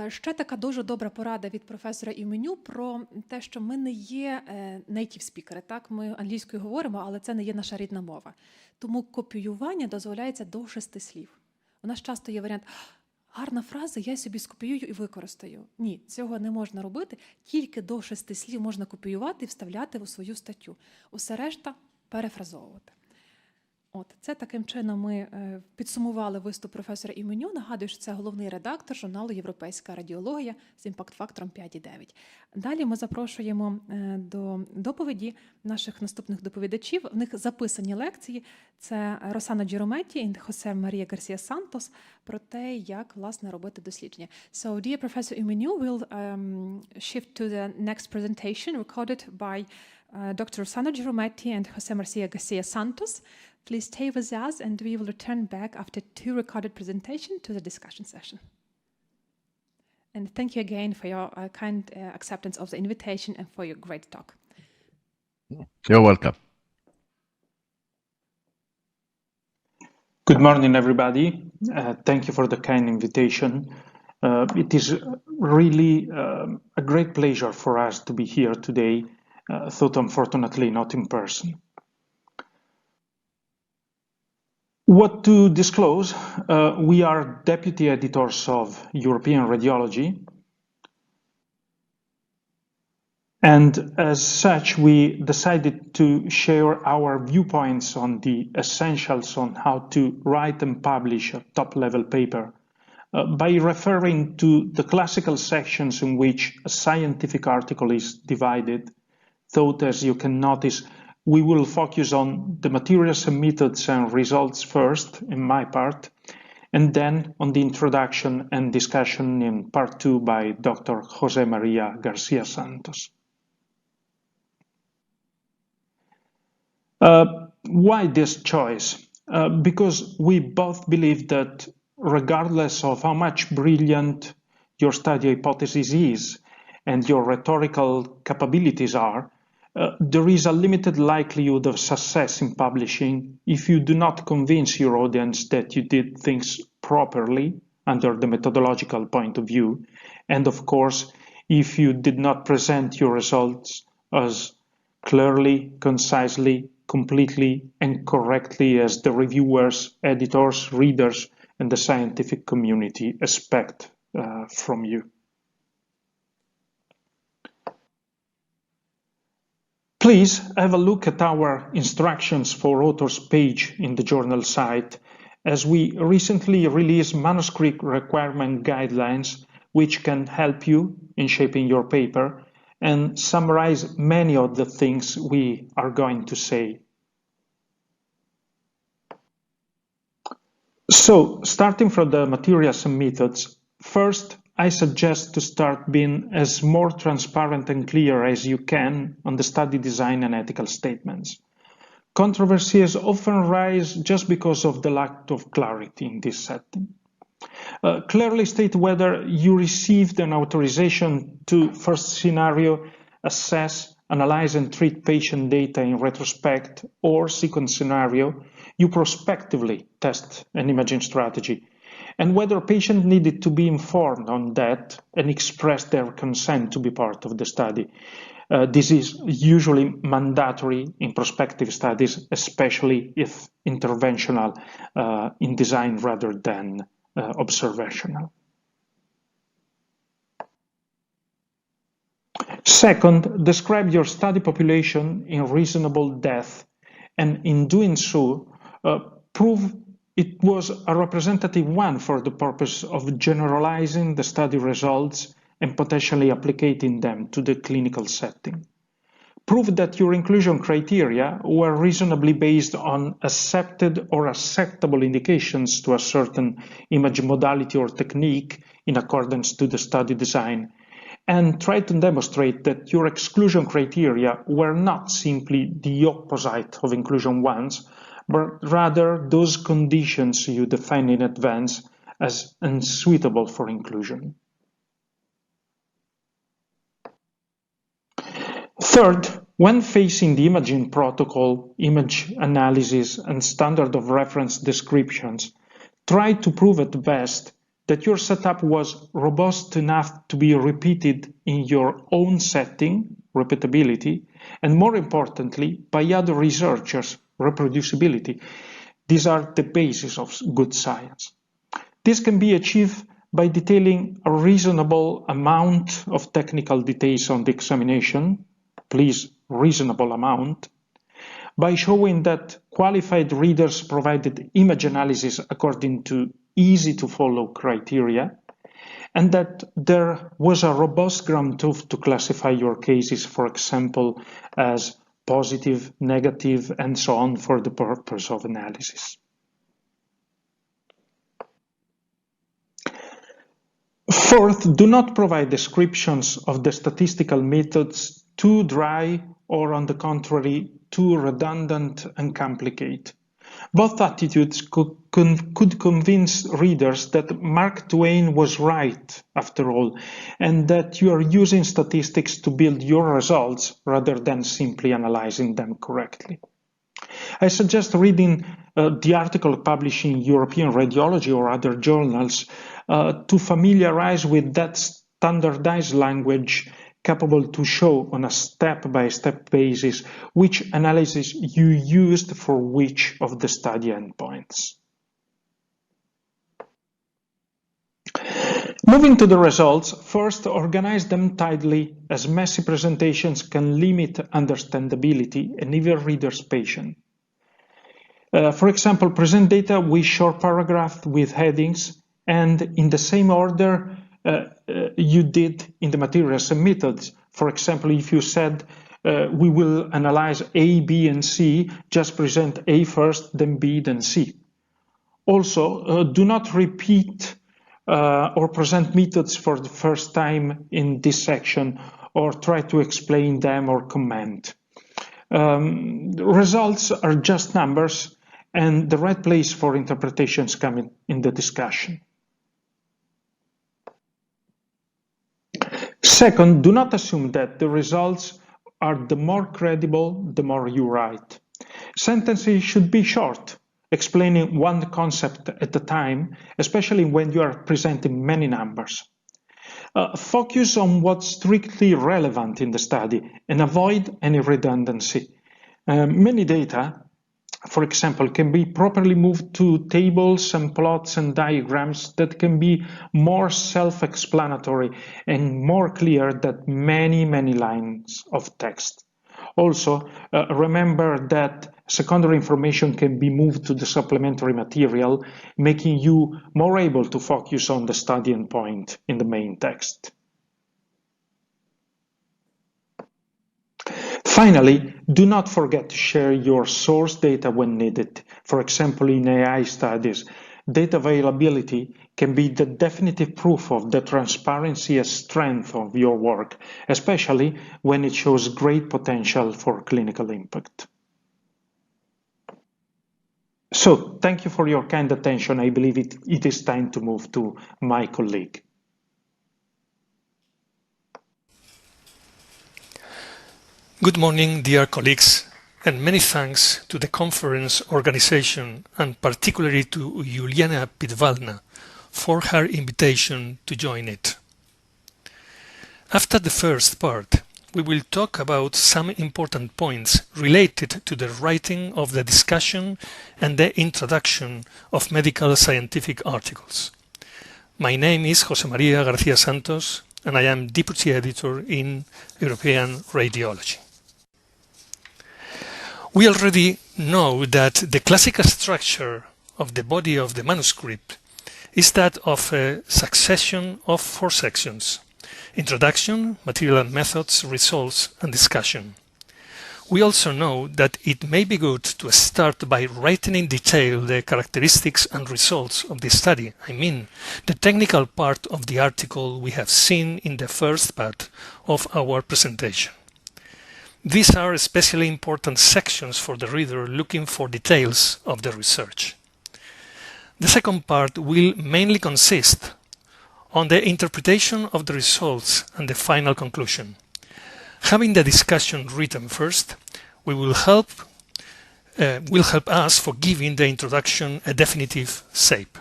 Ще така дуже добра порада від професора Yves Menu про те, що ми не є native speaker, так? Ми англійською говоримо, але це не є наша рідна мова. Тому копіювання дозволяється до 6 слів. У нас часто є варіант: гарна фраза, я собі скопіюю і використаю. Ні, цього не можна робити. Тільки до 6 слів можна копіювати і вставляти у свою статтю. Усе решта – перефразовувати. Це таким чином ми підсумували виступ професора Yves Menu. Нагадую, що це головний редактор журналу «Європейська радіологія» з імпакт-фактором 5,9. Далі ми запрошуємо до доповіді наших наступних доповідачів. В них записані лекції. Це Rossano Girometti і José María Garcia Santos про те, як, власне, робити дослідження. So, dear Professor Yves Menu will shift to the next presentation recorded by Dr. Rossano Girometti and José María Garcia Santos. Please stay with us, and we will return back after 2 recorded presentations to the discussion session. And thank you again for your kind acceptance of the invitation and for your great talk. You're welcome. Good morning, everybody. Thank you for the kind invitation. It is really a great pleasure for us to be here today, though unfortunately not in person. What to disclose? We are deputy editors of European Radiology, and as such we decided to share our viewpoints on the essentials on how to write and publish a top-level paper by referring to the classical sections in which a scientific article is divided, though, as you can notice, we will focus on the materials and methods and results first in my part, and then on the introduction and discussion in part 2 by Dr. José María Garcia Santos. Why this choice? Because we both believe that regardless of how much brilliant your study hypothesis is and your rhetorical capabilities are, there is a limited likelihood of success in publishing if you do not convince your audience that you did things properly under the methodological point of view, and of course, if you did not present your results as clearly, concisely, completely, and correctly as the reviewers, editors, readers, and the scientific community expect from you. Please have a look at our instructions for authors page in the journal site, as we recently released manuscript requirement guidelines which can help you in shaping your paper and summarize many of the things we are going to say. So, starting from the materials and methods, first, I suggest to start being as more transparent and clear as you can on the study design and ethical statements. Controversies often rise just because of the lack of clarity in this setting. Clearly state whether you received an authorization to, first scenario, assess, analyze and treat patient data in retrospect, or second scenario, you prospectively test an imaging strategy, and whether patient needed to be informed on that and express their consent to be part of the study. This is usually mandatory in prospective studies, especially if interventional in design rather than observational. Second, describe your study population in reasonable depth, and in doing so, prove it was a representative one for the purpose of generalizing the study results and potentially applying them to the clinical setting. Prove that your inclusion criteria were reasonably based on accepted or acceptable indications to a certain image modality or technique in accordance to the study design, and try to demonstrate that your exclusion criteria were not simply the opposite of inclusion ones, but rather those conditions you define in advance as unsuitable for inclusion. Third, when facing the imaging protocol, image analysis, and standard of reference descriptions, try to prove at best that your setup was robust enough to be repeated in your own setting, repeatability, and more importantly, by other researchers, reproducibility. These are the basis of good science. This can be achieved by detailing a reasonable amount of technical details on the examination, please, reasonable amount, by showing that qualified readers provided image analysis according to easy-to-follow criteria, and that there was a robust ground truth to classify your cases, for example, as positive, negative, and so on for the purpose of analysis. Fourth, do not provide descriptions of the statistical methods too dry or, on the contrary, too redundant and complicated. Both attitudes could convince readers that Mark Twain was right, after all, and that you are using statistics to build your results rather than simply analyzing them correctly. I suggest reading the article published in European Radiology or other journals to familiarize with that standardized language capable to show on a step-by-step basis which analysis you used for which of the study endpoints. Moving to the results, first organize them tidily, as messy presentations can limit understandability and even readers' patience. For example, present data with short paragraphs with headings and in the same order you did in the materials and methods. For example, if you said we will analyze A, B, and C, just present A first, then B, then C. Also, do not repeat or present methods for the first time in this section or try to explain them or comment. Results are just numbers, and the right place for interpretations come in the discussion. Second, do not assume that the results are the more credible, the more you write. Sentences should be short, explaining one concept at a time, especially when you are presenting many numbers. Focus on what's strictly relevant in the study and avoid any redundancy. Many data, for example, can be properly moved to tables and plots and diagrams that can be more self-explanatory and more clear than many lines of text. Also, remember that secondary information can be moved to the supplementary material, making you more able to focus on the studying point in the main text. Finally, do not forget to share your source data when needed. For example, in AI studies, data availability can be the definitive proof of the transparency and strength of your work, especially when it shows great potential for clinical impact. So, thank you for your kind attention. I believe it is time to move to my colleague. Good morning, dear colleagues, and many thanks to the conference organization and particularly to Uliana Pidvalna for her invitation to join it. After the first part, we will talk about some important points related to the writing of the discussion and the introduction of medical scientific articles. My name is José María Garcia Santos, and I am Deputy Editor in European Radiology. We already know that the classical structure of the body of the manuscript is that of a succession of 4 sections: introduction, material and methods, results, and discussion. We also know that it may be good to start by writing in detail the characteristics and results of the study. I mean, the technical part of the article we have seen in the first part of our presentation. These are especially important sections for the reader looking for details of the research. The second part will mainly consist on the interpretation of the results and the final conclusion. Having the discussion written first will help us for giving the introduction a definitive shape.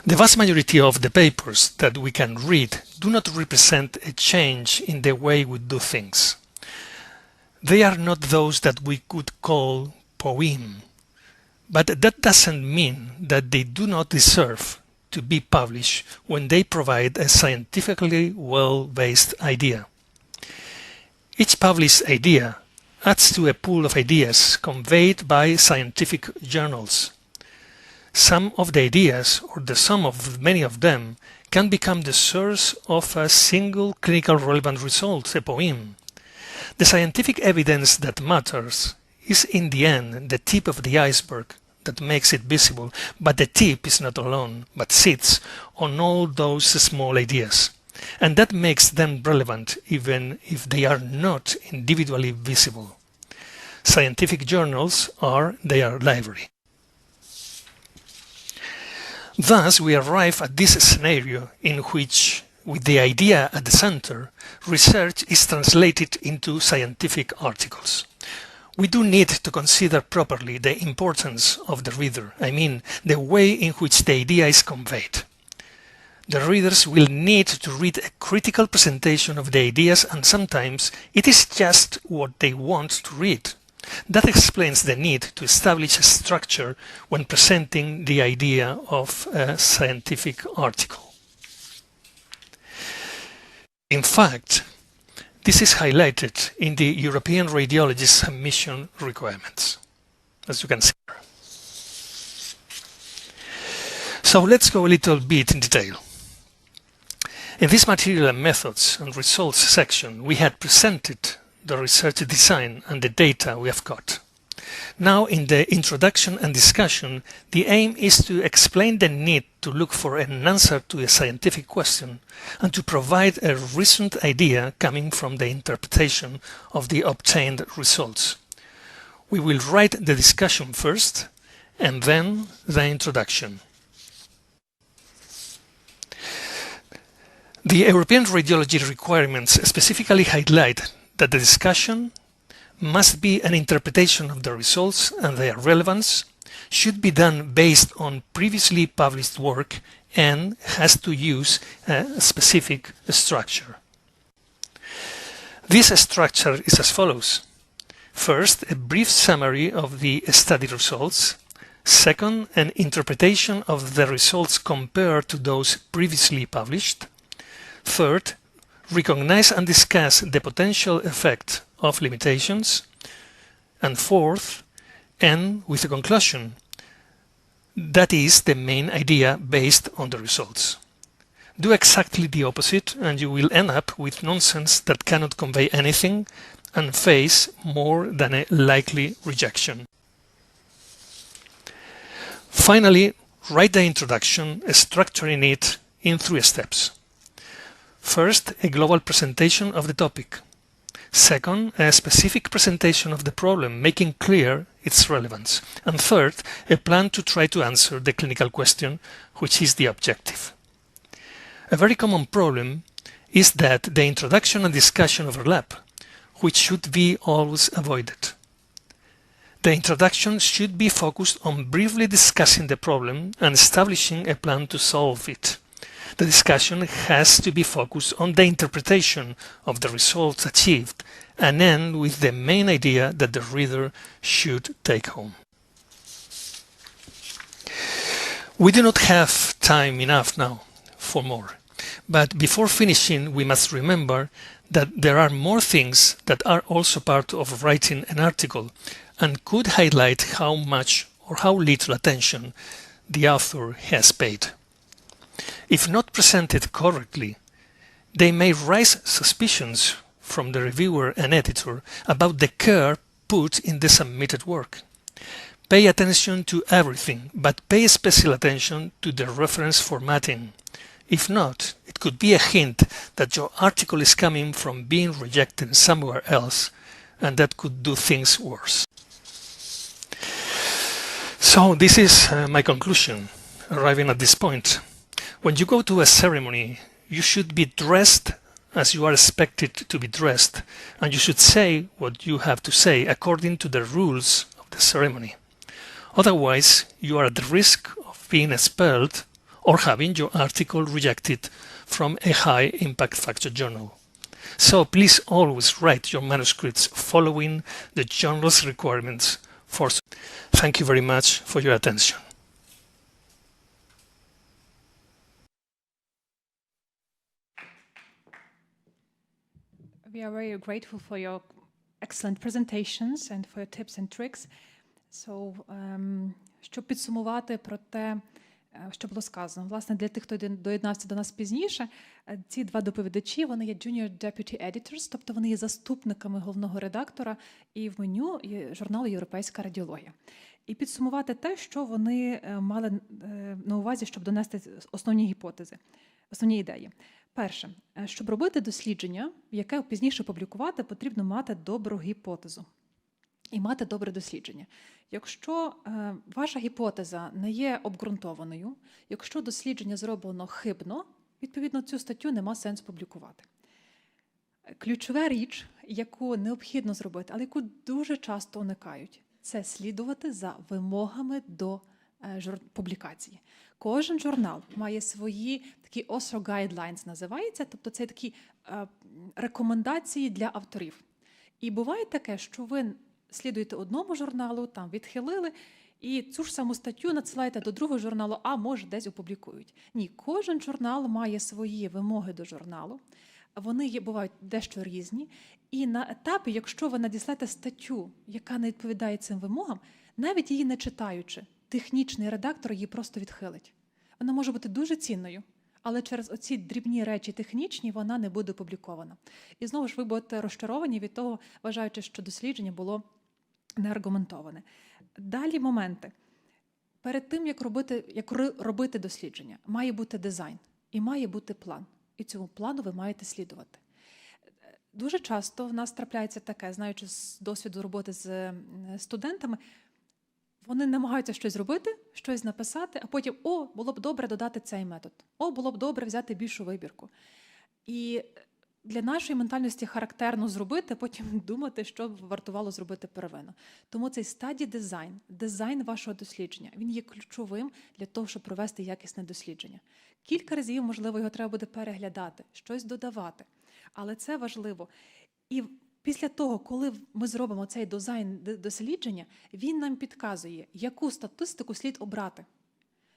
The vast majority of the papers that we can read do not represent a change in the way we do things. They are not those that we could call poem, but that doesn't mean that they do not deserve to be published when they provide a scientifically well-based idea. Each published idea adds to a pool of ideas conveyed by scientific journals. Some of the ideas, or the sum of many of them, can become the source of a single clinical relevant result, a poem. The scientific evidence that matters is in the end the tip of the iceberg that makes it visible, but the tip is not alone, but sits on all those small ideas. And that makes them relevant even if they are not individually visible. Scientific journals are their library. Thus, we arrive at this scenario in which, with the idea at the center, research is translated into scientific articles. We do need to consider properly the importance of the reader, I mean, the way in which the idea is conveyed. The readers will need to read a critical presentation of the ideas, and sometimes it is just what they want to read. That explains the need to establish a structure when presenting the idea of a scientific article. In fact, this is highlighted in the European Radiology submission requirements, as you can see here. So let's go a little bit in detail. In this material and methods and results section, we had presented the research design and the data we have got. Now, in the introduction and discussion, the aim is to explain the need to look for an answer to a scientific question and to provide a recent idea coming from the interpretation of the obtained results. We will write the discussion first and then the introduction. The European Radiology requirements specifically highlight that the discussion must be an interpretation of the results and their relevance, should be done based on previously published work, and has to use a specific structure. This structure is as follows. First, a brief summary of the study results. Second, an interpretation of the results compared to those previously published. Third, recognize and discuss the potential effect of limitations. And fourth, end with a conclusion. That is the main idea based on the results. Do exactly the opposite and you will end up with nonsense that cannot convey anything and face more than a likely rejection. Finally, write the introduction, structuring it in 3 steps. First, a global presentation of the topic. Second, a specific presentation of the problem, making clear its relevance. And third, a plan to try to answer the clinical question, which is the objective. A very common problem is that the introduction and discussion overlap, which should be always avoided. The introduction should be focused on briefly discussing the problem and establishing a plan to solve it. The discussion has to be focused on the interpretation of the results achieved and end with the main idea that the reader should take home. We do not have time enough now for more, but before finishing we must remember that there are more things that are also part of writing an article and could highlight how much or how little attention the author has paid. If not presented correctly, they may raise suspicions from the reviewer and editor about the care put in the submitted work. Pay attention to everything, but pay special attention to the reference formatting. If not, it could be a hint that your article is coming from being rejected somewhere else, and that could do things worse. So this is my conclusion, arriving at this point. When you go to a ceremony, you should be dressed as you are expected to be dressed, and you should say what you have to say according to the rules of the ceremony. Otherwise, you are at the risk of being expelled or having your article rejected from a high impact factor journal. So please always write your manuscripts following the journal's requirements for. Thank you very much for your attention. We are very grateful for your excellent presentations and for your tips and tricks. So, щоб підсумувати про те, що було сказано. Власне, для тих, хто доєднався до нас пізніше, ці 2 доповідачі, вони є Junior Deputy Editors, тобто вони є заступниками головного редактора і в меню журналу «Європейська радіологія». І підсумувати те, що вони мали на увазі, щоб донести основні гіпотези, основні ідеї. Перше, щоб робити дослідження, яке пізніше публікувати, потрібно мати добру гіпотезу і мати добре дослідження. Якщо ваша гіпотеза не є обґрунтованою, якщо дослідження зроблено хибно, відповідно цю статтю нема сенсу публікувати. Ключова річ, яку необхідно зробити, але яку дуже часто уникають, це слідувати за вимогами до публікації. Кожен журнал має свої такі author guidelines, називається, тобто це такі рекомендації для авторів. І буває таке, що ви слідуєте одному журналу, там відхилили, і цю ж саму статтю надсилаєте до другого журналу, а може десь опублікують. Ні, кожен журнал має свої вимоги до журналу, вони бувають дещо різні, і на етапі, якщо ви надіслаєте статтю, яка не відповідає цим вимогам, навіть її не читаючи, технічний редактор її просто відхилить. Вона може бути дуже цінною, але через оці дрібні речі технічні вона не буде опублікована. І знову ж ви будете розчаровані від того, вважаючи, що дослідження було не аргументоване. Далі моменти. Перед тим, як робити дослідження, має бути дизайн і має бути план. І цьому плану ви маєте слідувати. Дуже часто в нас трапляється таке, знаючи з досвіду роботи з студентами, вони намагаються щось зробити, щось написати, а потім, було б добре додати цей метод, було б добре взяти більшу вибірку. І для нашої ментальності характерно зробити, потім думати, що вартувало зробити первинно. Тому цей стадій дизайн вашого дослідження, він є ключовим для того, щоб провести якісне дослідження. Кілька разів, можливо, його треба буде переглядати, щось додавати. Але це важливо. І після того, коли ми зробимо цей дизайн дослідження, він нам підказує, яку статистику слід обрати.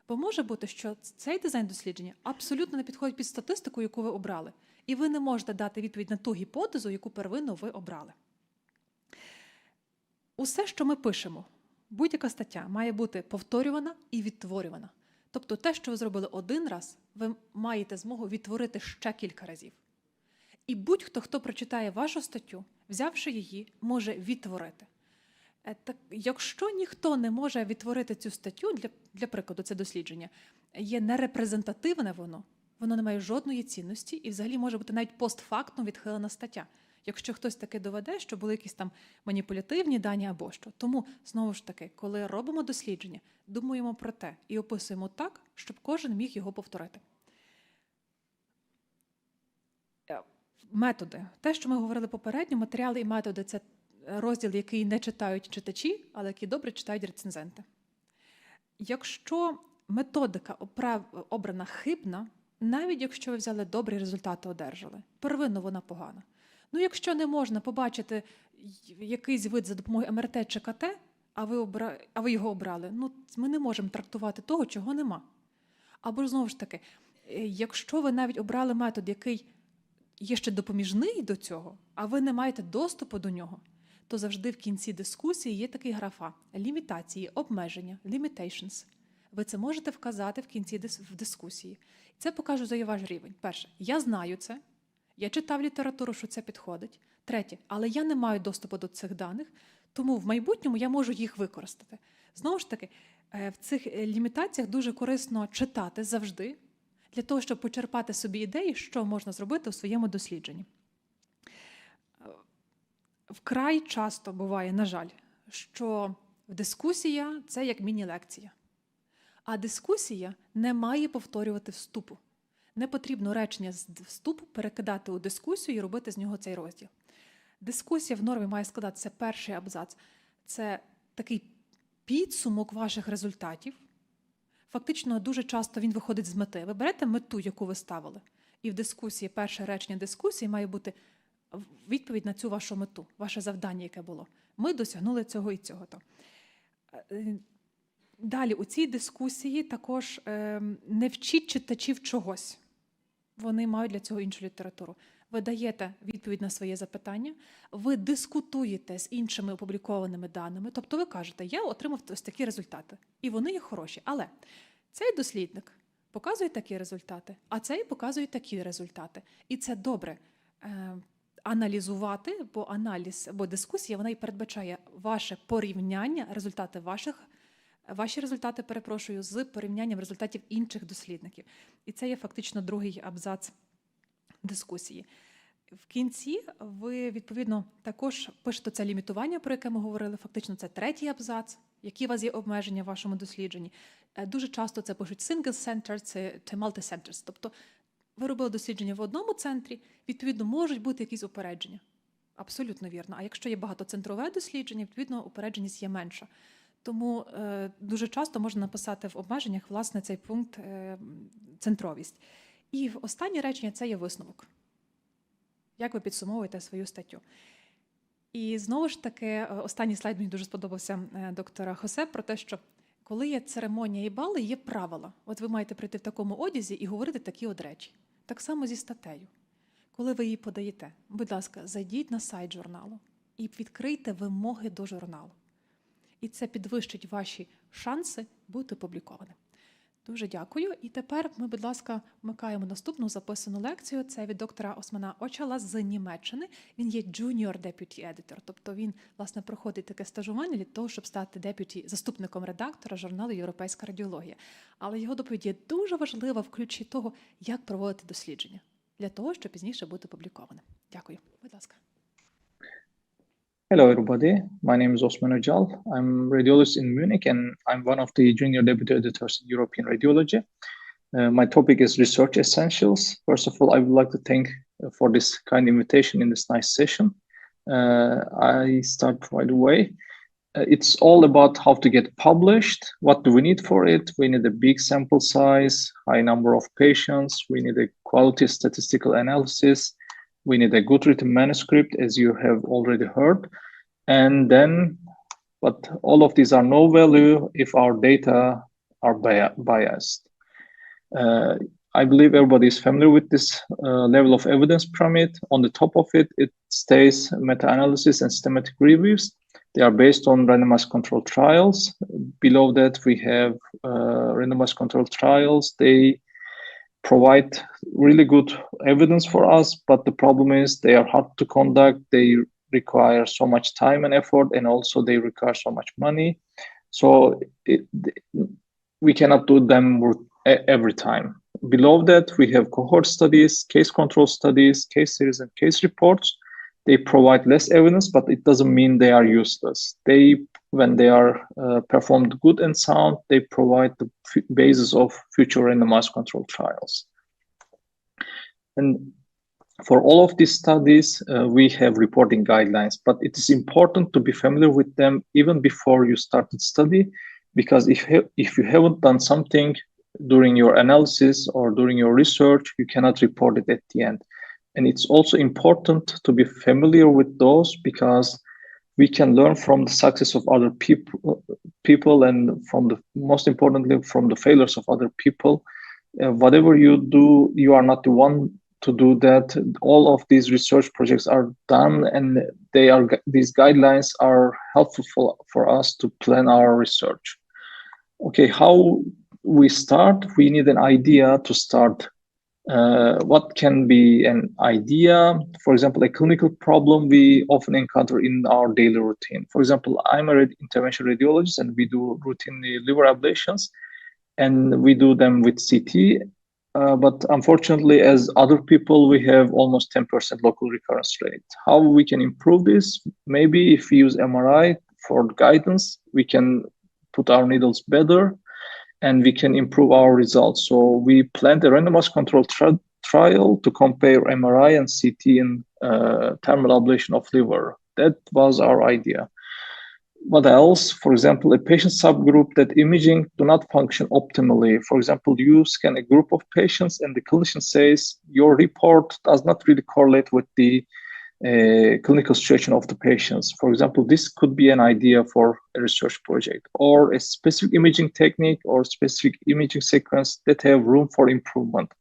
Бо може бути, що цей дизайн дослідження абсолютно не підходить під статистику, яку ви обрали. І ви не можете дати відповідь на ту гіпотезу, яку первинно ви обрали. Усе, що ми пишемо, будь-яка стаття має бути повторювана і відтворювана. Тобто те, що ви зробили один раз, ви маєте змогу відтворити ще кілька разів. І будь-хто, хто прочитає вашу статтю, взявши її, може відтворити. Так, якщо ніхто не може відтворити цю статтю, для прикладу, це дослідження, є нерепрезентативне воно не має жодної цінності і взагалі може бути навіть постфактум відхилена стаття. Якщо хтось таки доведе, що були якісь там маніпулятивні дані або що. Тому, знову ж таки, коли робимо дослідження, думаємо про те і описуємо так, щоб кожен міг його повторити. Методи. Те, що ми говорили попередньо, матеріали і методи – це розділ, який не читають читачі, але який добре читають рецензенти. Якщо методика обрана хибна, навіть якщо ви взяли добрі результати, одержали, первинно вона погана. Ну, якщо не можна побачити якийсь вид за допомогою МРТ чи КТ, а ви його обрали, ну, ми не можемо трактувати того, чого нема. Або ж, знову ж таки, якщо ви навіть обрали метод, який є ще допоміжний до цього, а ви не маєте доступу до нього, то завжди в кінці дискусії є такий графа – лімітації, обмеження, limitations. Ви це можете вказати в кінці дискусії. Це покаже ваш рівень. Перше, я знаю це, я читав літературу, що це підходить. Третє, але я не маю доступу до цих даних, тому в майбутньому я можу їх використати. Знову ж таки, в цих лімітаціях дуже корисно читати завжди, для того, щоб почерпати собі ідеї, що можна зробити у своєму дослідженні. Вкрай часто буває, на жаль, що дискусія – це як міні-лекція. А дискусія не має повторювати вступу. Не потрібно речення з вступу перекидати у дискусію і робити з нього цей розділ. Дискусія в нормі має складатися перший абзац. Це такий підсумок ваших результатів. Фактично, дуже часто він виходить з мети. Ви берете мету, яку ви ставили, і в дискусії, перше речення дискусії має бути відповідь на цю вашу мету, ваше завдання, яке було. Ми досягнули цього і цього-то. Далі, у цій дискусії також не вчіть читачів чогось. Вони мають для цього іншу літературу. Ви даєте відповідь на своє запитання, ви дискутуєте з іншими опублікованими даними, тобто ви кажете, я отримав ось такі результати, і вони є хороші. Але цей дослідник показує такі результати, а цей показує такі результати. І це добре аналізувати, бо дискусія, вона і передбачає ваше порівняння, ваші результати, з порівнянням результатів інших дослідників. І це є фактично другий абзац дискусії. В кінці ви, відповідно, також пишете це лімітування, про яке ми говорили, фактично це третій абзац, які у вас є обмеження в вашому дослідженні. Дуже часто це пишуть single-centered чи multi-centered, тобто ви робили дослідження в одному центрі, відповідно, можуть бути якісь упередження. Абсолютно вірно. А якщо є багатоцентрове дослідження, відповідно, упередженість є менша. Тому дуже часто можна написати в обмеженнях, власне, цей пункт центровість. І в останнє речення – це є висновок. Як ви підсумовуєте свою статтю? І знову ж таки, останній слайд мені дуже сподобався доктора Хосе про те, що коли є церемонія і бали, є правила. От ви маєте прийти в такому одязі і говорити такі от речі. Так само зі статтею. Коли ви її подаєте, будь ласка, зайдіть на сайт журналу і відкрийте вимоги до журналу. І це підвищить ваші шанси бути опублікованим. Дуже дякую. І тепер ми, будь ласка, вмикаємо наступну записану лекцію. Це від доктора Османа Öcala з Німеччини. Він є junior deputy editor, тобто він, власне, проходить таке стажування для того, щоб стати заступником редактора журналу «Європейська радіологія». Але його доповідь є дуже важлива в ключі того, як проводити дослідження, для того, щоб пізніше бути опублікованим. Дякую. Будь ласка. Hello, everybody. My name is Osman Öcal. I'm a radiologist in Munich, and I'm one of the junior deputy editors in European Radiology. My topic is research essentials. First of all, I would like to thank for this kind invitation in this nice session. I start right away. It's all about how to get published. What do we need for it? We need a big sample size, high number of patients. We need a quality statistical analysis. We need a good written manuscript, as you have already heard. And then, but all of these are no value if our data are biased. I believe everybody is familiar with this level of evidence pyramid. On the top of it, it stays meta-analysis and systematic reviews. They are based on randomized controlled trials. Below that, we have randomized controlled trials. They provide really good evidence for us, but the problem is they are hard to conduct. They require so much time and effort, and also they require so much money. So we cannot do them every time. Below that, we have cohort studies, case control studies, case series, and case reports. They provide less evidence, but it doesn't mean they are useless. When they are performed good and sound, they provide the basis of future randomized controlled trials. And for all of these studies, we have reporting guidelines, but it is important to be familiar with them even before you start the study, because if you haven't done something during your analysis or during your research, you cannot report it at the end. And it's also important to be familiar with those, because we can learn from the success of other people, and most importantly, from the failures of other people. Whatever you do, you are not the one to do that. All of these research projects are done, and these guidelines are helpful for us to plan our research. Okay, how we start? We need an idea to start. What can be an idea? For example, a clinical problem we often encounter in our daily routine. For example, I'm an intervention radiologist, and we do routine liver ablations, and we do them with CT. But unfortunately, as other people, we have almost 10% local recurrence rate. How we can improve this? Maybe if we use MRI for guidance, we can put our needles better, and we can improve our results. So we planned a randomized controlled trial to compare MRI and CT in thermal ablation of liver. That was our idea. What else? For example, a patient subgroup that imaging do not function optimally. For example, you scan a group of patients and the clinician says your report does not really correlate with the clinical situation of the patients. For example, this could be an idea for a research project, or a specific imaging technique or specific imaging sequence that have room for improvement.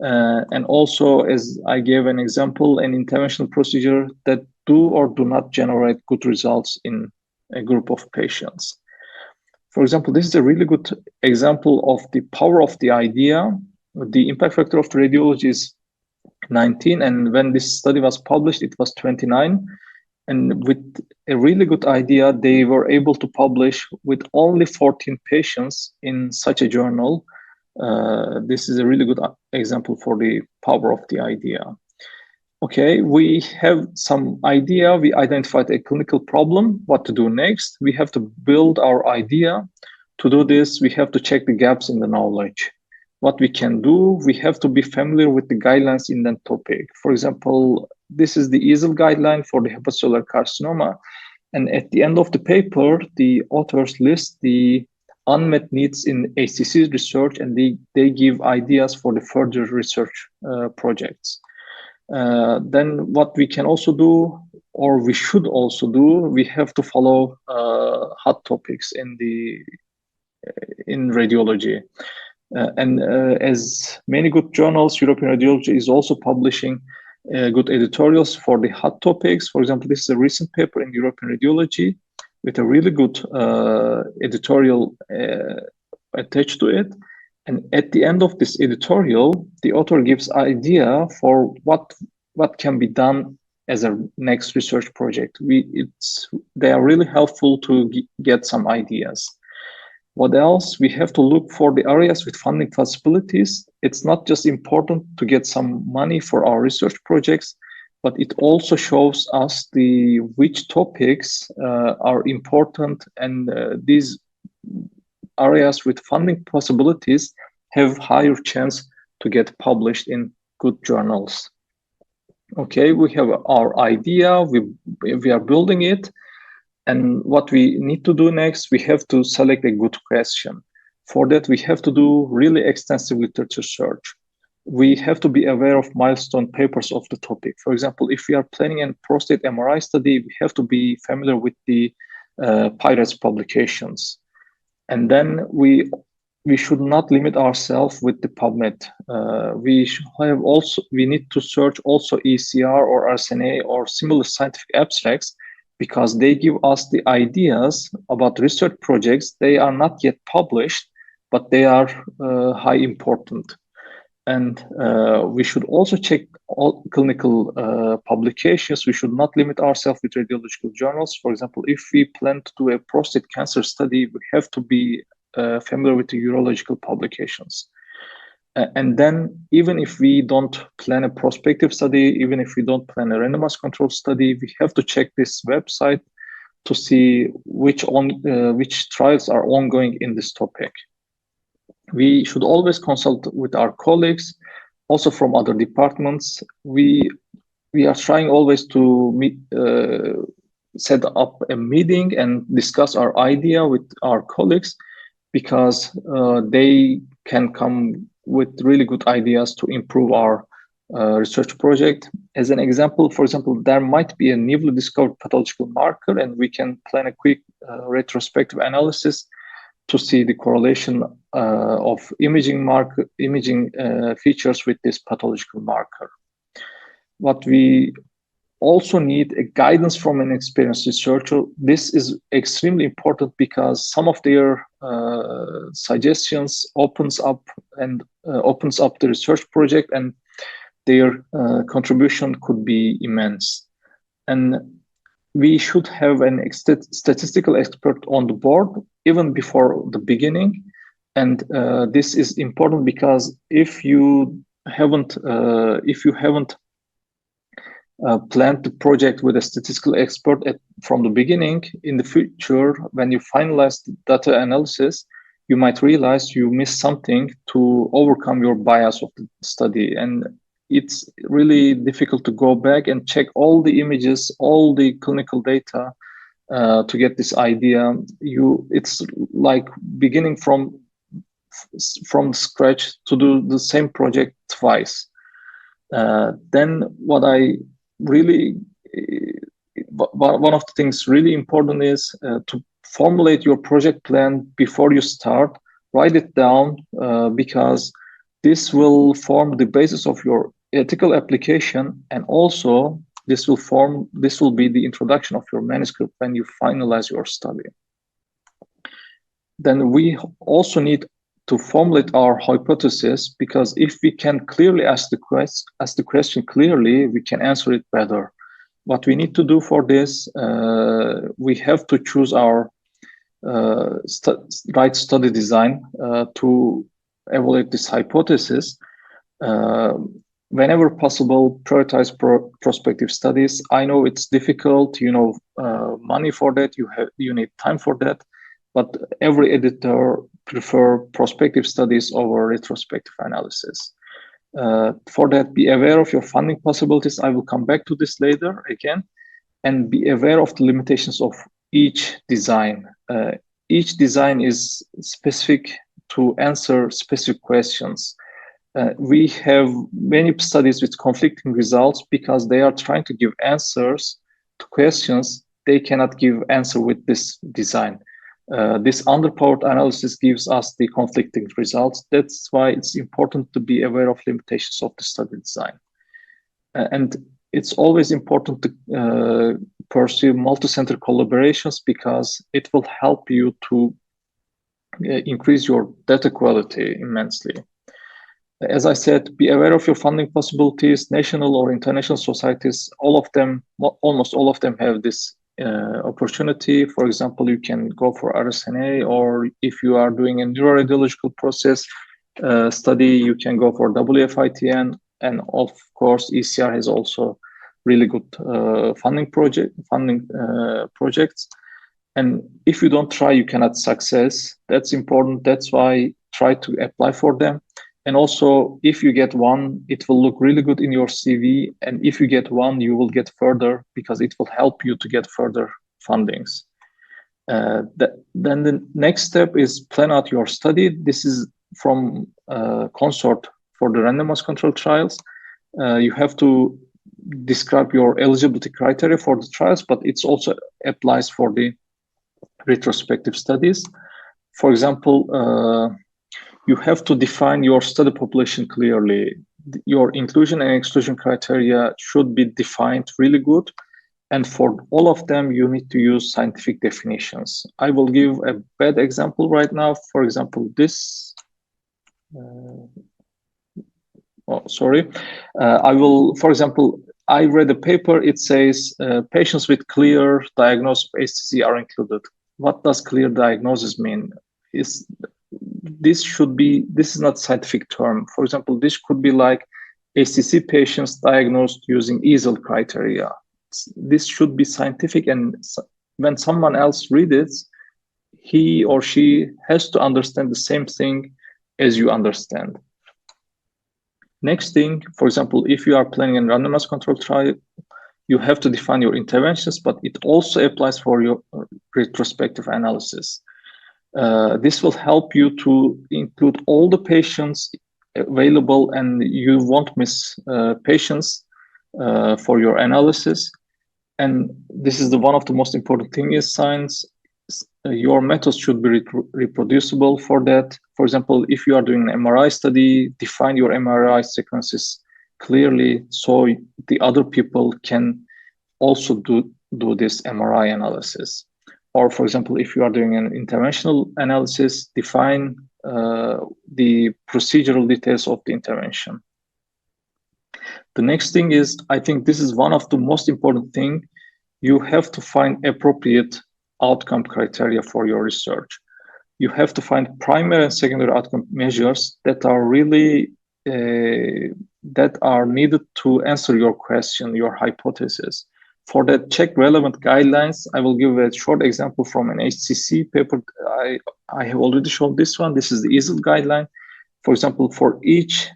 And also, as I gave an example, an interventional procedure that do or do not generate good results in a group of patients. For example, this is a really good example of the power of the idea. The impact factor of the radiology is 19, and when this study was published, it was 29. And with a really good idea, they were able to publish with only 14 patients in such a journal. This is a really good example for the power of the idea. Okay, we have some idea. We identified a clinical problem, what to do next. We have to build our idea. To do this, we have to check the gaps in the knowledge. What we can do, we have to be familiar with the guidelines in that topic. For example, this is the EASL guideline for the hepatocellular carcinoma. And at the end of the paper, the authors list the unmet needs in HCC research, and they give ideas for the further research projects. Then what we can also do, or we should also do, we have to follow hot topics in radiology. As many good journals, European Radiology is also publishing good editorials for the hot topics. For example, this is a recent paper in European Radiology with a really good editorial attached to it. And at the end of this editorial, the author gives idea for what can be done as a next research project. They are really helpful to get some ideas. What else? We have to look for the areas with funding possibilities. It's not just important to get some money for our research projects, but it also shows us which topics are important, and these areas with funding possibilities have higher chance to get published in good journals. Okay, we have our idea, we are building it. And what we need to do next, we have to select a good question. For that, we have to do really extensive literature search. We have to be aware of milestone papers of the topic. For example, if we are planning a prostate MRI study, we have to be familiar with the PIRATES publications. And then we should not limit ourselves with the PubMed. We need to search also ECR or RSNA or similar scientific abstracts, because they give us the ideas about research projects. They are not yet published, but they are high important. And we should also check all clinical publications. We should not limit ourselves with radiological journals. For example, if we plan to do a prostate cancer study, we have to be familiar with the urological publications. And then even if we don't plan a prospective study, even if we don't plan a randomized control study, we have to check this website to see which trials are ongoing in this topic. We should always consult with our colleagues, also from other departments. We are trying always to set up a meeting and discuss our idea with our colleagues, because they can come with really good ideas to improve our research project. As an example, for example, there might be a newly discovered pathological marker, and we can plan a quick retrospective analysis to see the correlation of imaging features with this pathological marker. What we also need a guidance from an experienced researcher. This is extremely important because some of their suggestions opens up the research project, and their contribution could be immense. And we should have an statistical expert on the board even before the beginning. And this is important because if you haven't planned the project with a statistical expert from the beginning, in the future, when you finalize the data analysis, you might realize you missed something to overcome your bias of the study. And it's really difficult to go back and check all the images, all the clinical data to get this idea. It's like beginning from scratch to do the same project twice. Then one of the things really important is to formulate your project plan before you start. Write it down because this will form the basis of your ethical application, and also this will be the introduction of your manuscript when you finalize your study. Then we also need to formulate our hypothesis, because if we can clearly ask the question clearly, we can answer it better. What we need to do for this, we have to choose our right study design to evaluate this hypothesis. Whenever possible, prioritize prospective studies. I know it's difficult, money for that, you need time for that, but every editor prefer prospective studies over retrospective analysis. For that, be aware of your funding possibilities. I will come back to this later again, and be aware of the limitations of each design. Each design is specific to answer specific questions. We have many studies with conflicting results because they are trying to give answers to questions they cannot give answer with this design. This underpowered analysis gives us the conflicting results. That's why it's important to be aware of limitations of the study design. And it's always important to pursue multi-center collaborations, because it will help you to increase your data quality immensely. As I said, be aware of your funding possibilities. National or international societies, almost all of them have this opportunity. For example, you can go for RSNA, or if you are doing a neuroradiological process study, you can go for WFITN, and of course ECR has also really good funding projects. And if you don't try, you cannot success. That's important. That's why try to apply for them. And also, if you get one, it will look really good in your CV. And if you get one, you will get further, because it will help you to get further fundings. Then the next step is plan out your study. This is from Consort for the randomized controlled trials. You have to describe your eligibility criteria for the trials, but it also applies for the retrospective studies. For example, you have to define your study population clearly. Your inclusion and exclusion criteria should be defined really good. And for all of them, you need to use scientific definitions. I will give a bad example right now. For example, this. For example, I read a paper. It says patients with clear diagnosis of HCC are included. What does clear diagnosis mean? This is not a scientific term. For example, this could be like HCC patients diagnosed using EASL criteria. This should be scientific, and when someone else reads it, he or she has to understand the same thing as you understand. Next thing, for example, if you are planning a randomized control trial, you have to define your interventions, but it also applies for your retrospective analysis. This will help you to include all the patients available, and you won't miss patients for your analysis. And this is one of the most important things in science. Your methods should be reproducible for that. For example, if you are doing an MRI study, define your MRI sequences clearly so the other people can also do this MRI analysis. Or for example, if you are doing an interventional analysis, define the procedural details of the intervention. The next thing is, I think this is one of the most important things. You have to find appropriate outcome criteria for your research. You have to find primary and secondary outcome measures that are really that are needed to answer your question, your hypothesis. For that, check relevant guidelines. I will give a short example from an HCC paper. I have already shown this one. This is the EASL guideline. For example, for each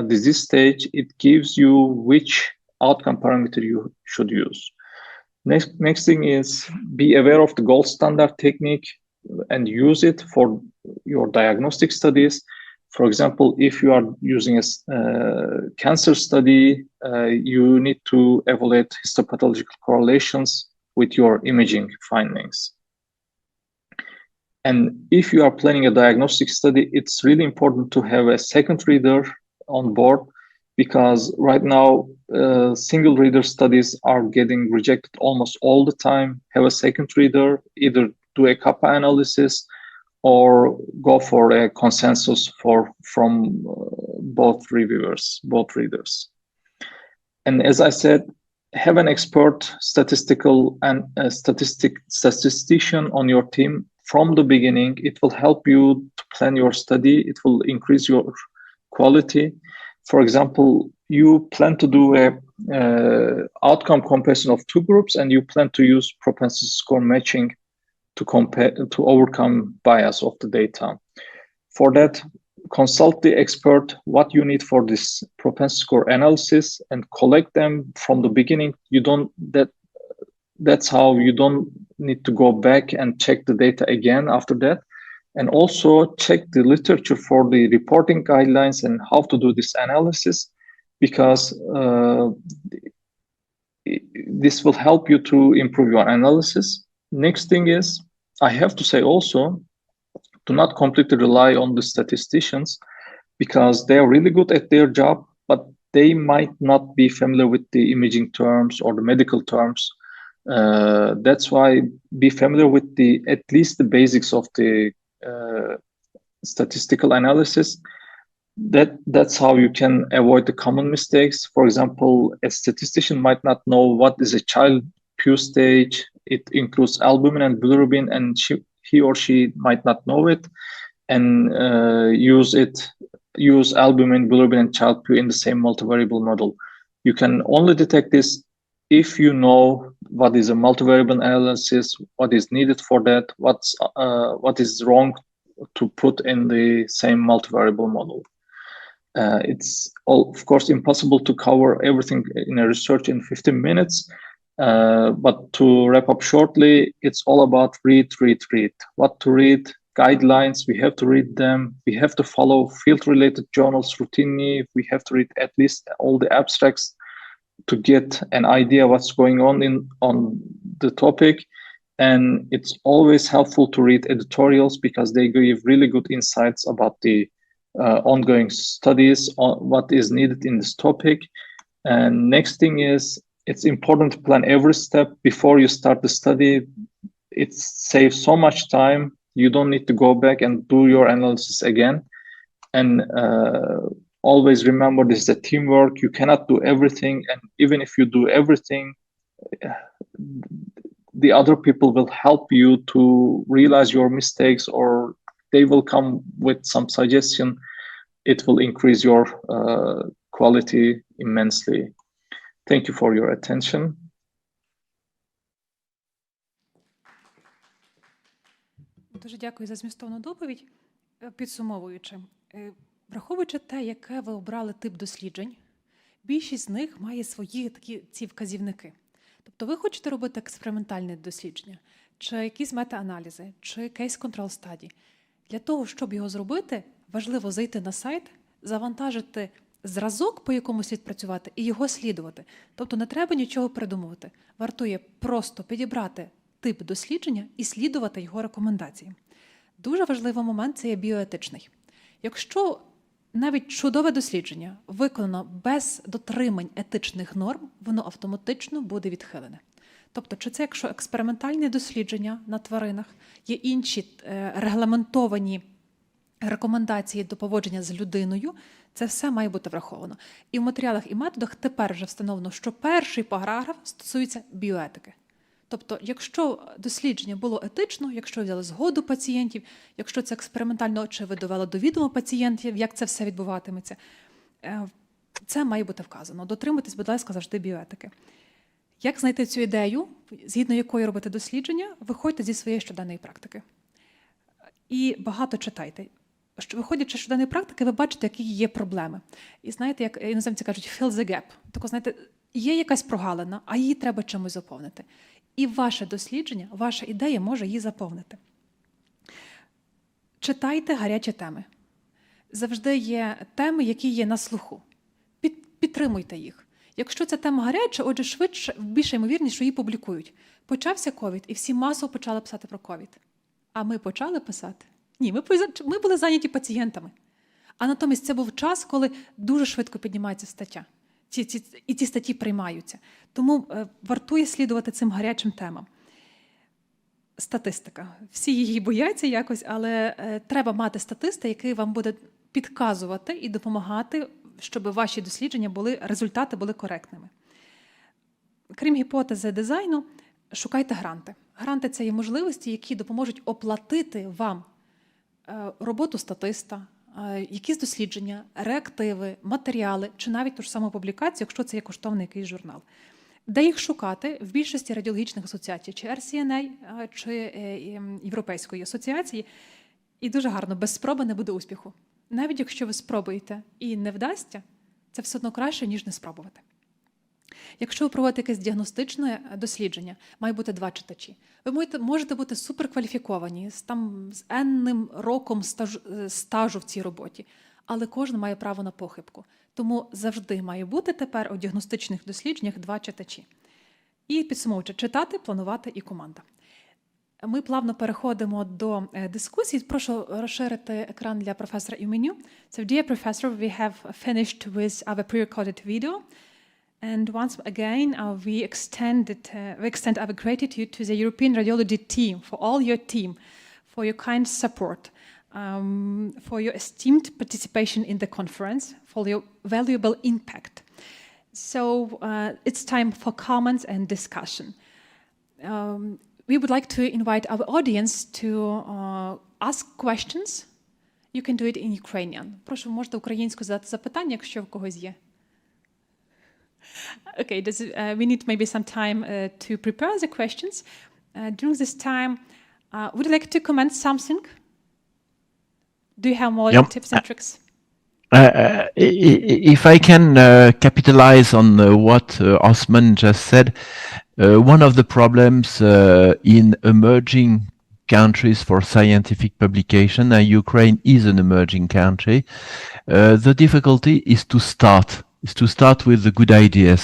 disease stage, it gives you which outcome parameter you should use. Next thing is be aware of the gold standard technique and use it for your diagnostic studies. For example, if you are using a cancer study, you need to evaluate histopathological correlations with your imaging findings. And if you are planning a diagnostic study, it's really important to have a second reader on board, because right now single reader studies are getting rejected almost all the time. Have a second reader, either do a kappa analysis or go for a consensus from both reviewers, both readers. And as I said, have an expert statistician on your team from the beginning. It will help you to plan your study. It will increase your quality. For example, you plan to do a outcome comparison of two groups, and you plan to use propensity score matching to overcome bias of the data. For that, consult the expert what you need for this propensity score analysis and collect them from the beginning. That's how you don't need to go back and check the data again after that. And also check the literature for the reporting guidelines and how to do this analysis, because this will help you to improve your analysis. Next thing is, I have to say also, do not completely rely on the statisticians, because they are really good at their job, but they might not be familiar with the imaging terms or the medical terms. That's why be familiar with at least the basics of the statistical analysis. That's how you can avoid the common mistakes. For example, a statistician might not know what is a child Pew stage. It includes albumin and bilirubin, and he or she might not know it, and use albumin, bilirubin, and child Pew in the same multivariable model. You can only detect this if you know what is a multivariable analysis, what is needed for that, what is wrong to put in the same multivariable model. It's of course impossible to cover everything in a research in 15 minutes. But to wrap up shortly, it's all about read. What to read, guidelines, we have to read them. We have to follow field-related journals routinely. We have to read at least all the abstracts to get an idea what's going on the topic. And it's always helpful to read editorials, because they give really good insights about the ongoing studies on what is needed in this topic. And next thing is, it's important to plan every step before you start the study. It saves so much time. You don't need to go back and do your analysis again. And always remember, this is a teamwork. You cannot do everything. And even if you do everything, the other people will help you to realize your mistakes, or they will come with some suggestion. It will increase your quality immensely. Thank you for your attention. Дуже дякую за змістовну доповідь. Підсумовуючи, враховуючи те, яке ви обрали тип досліджень, більшість з них має свої ці вказівники. Тобто ви хочете робити експериментальне дослідження, чи якісь мета-аналізи, чи кейс-контрол стадії. Для того, щоб його зробити, важливо зайти на сайт, завантажити зразок, по якому слід працювати, і його слідувати. Тобто не треба нічого придумувати. Вартує просто підібрати тип дослідження і слідувати його рекомендаціям. Дуже важливий момент – це є біоетичний. Якщо навіть чудове дослідження виконано без дотримань етичних норм, воно автоматично буде відхилене. Тобто, чи це якщо експериментальне дослідження на тваринах, є інші регламентовані рекомендації до поводження з людиною, це все має бути враховано. І в матеріалах і методах тепер вже встановлено, що перший параграф стосується біоетики. Тобто, якщо дослідження було етично, якщо взяли згоду пацієнтів, якщо це експериментально, чи ви довели до відома пацієнтів, як це все відбуватиметься, це має бути вказано. Дотримуйтесь, будь ласка, завжди біоетики. Як знайти цю ідею, згідно якої робити дослідження, виходьте зі своєї щоденної практики. І багато читайте. Виходячи з щоденної практики, ви бачите, які є проблеми. І знаєте, як іноземці кажуть, fill the gap. Тобто, знаєте, є якась прогалина, а її треба чимось заповнити. І ваше дослідження, ваша ідея може її заповнити. Читайте гарячі теми. Завжди є теми, які є на слуху. Підтримуйте їх. Якщо ця тема гаряча, отже, швидше, більше ймовірність, що її публікують. Почався ковід, і всі масово почали писати про ковід. А ми почали писати? Ні, ми були зайняті пацієнтами. А натомість це був час, коли дуже швидко піднімається стаття. І ці статті приймаються. Тому вартує слідувати цим гарячим темам. Статистика. Всі її бояться якось, але треба мати статиста, який вам буде підказувати і допомагати, щоб ваші дослідження результати були коректними. Крім гіпотези дизайну, шукайте гранти. Гранти – це є можливості, які допоможуть оплатити вам роботу статиста, якісь дослідження, реактиви, матеріали, чи навіть ту ж саму публікацію, якщо це є коштовний якийсь журнал. Де їх шукати? В більшості радіологічних асоціацій, чи RCNA, чи Європейської асоціації. І дуже гарно, без спроби не буде успіху. Навіть якщо ви спробуєте і не вдасться, це все одно краще, ніж не спробувати. Якщо ви проводите якесь діагностичне дослідження, має бути 2 читачі. Ви можете бути суперкваліфіковані, з енним роком стажу в цій роботі, але кожен має право на похибку. Тому завжди має бути тепер у діагностичних дослідженнях 2 читачі. І підсумовуючи, читати, планувати і команда. Ми плавно переходимо до дискусії. Прошу розширити екран для професора Yves Menu. So, dear professor, we have finished with our pre-recorded video. And once again, we extend our gratitude to the European Radiology team, for all your team, for your kind support, for your esteemed participation in the conference, for your valuable impact. So it's time for comments and discussion. We would like to invite our audience to ask questions. You can do it in Ukrainian. Прошу, можете українською задати запитання, якщо в когось є. Okay, we need maybe some time to prepare the questions. During this time, would you like to comment something? Do you have more tips and tricks? If I can capitalize on what Osman just said, one of the problems in emerging countries for scientific publication, and Ukraine is an emerging country, the difficulty is to start with the good ideas.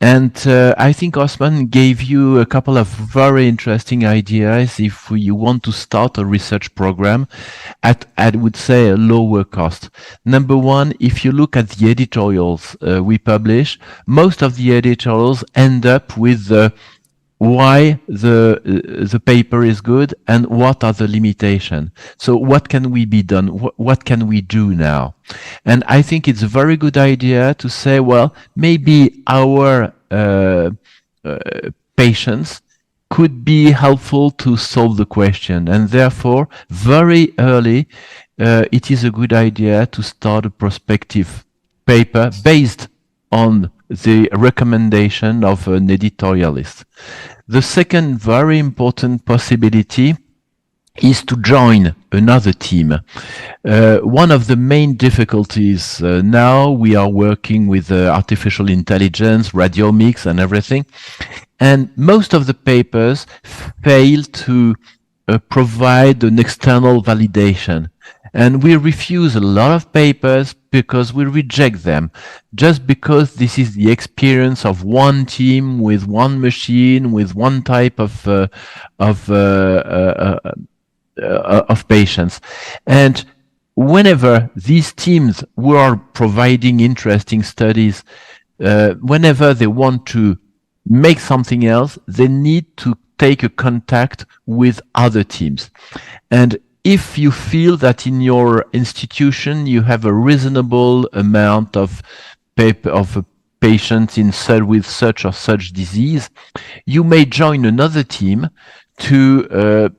And I think Osman gave you a couple of very interesting ideas if you want to start a research program at, I would say, a lower cost. Number one, if you look at the editorials we publish, most of the editorials end up with why the paper is good and what are the limitations. So what can we be done? What can we do now? And I think it's a very good idea to say, well, maybe our patients could be helpful to solve the question. And therefore, very early, it is a good idea to start a prospective paper based on the recommendation of an editorialist. The second very important possibility is to join another team. One of the main difficulties now, we are working with artificial intelligence, radiomics and everything, and most of the papers fail to provide an external validation. And we refuse a lot of papers because we reject them, just because this is the experience of one team with one machine, with one type of patients. And whenever these teams who are providing interesting studies, whenever they want to make something else, they need to take a contact with other teams. And if you feel that in your institution you have a reasonable amount of patients with such or such disease, you may join another team to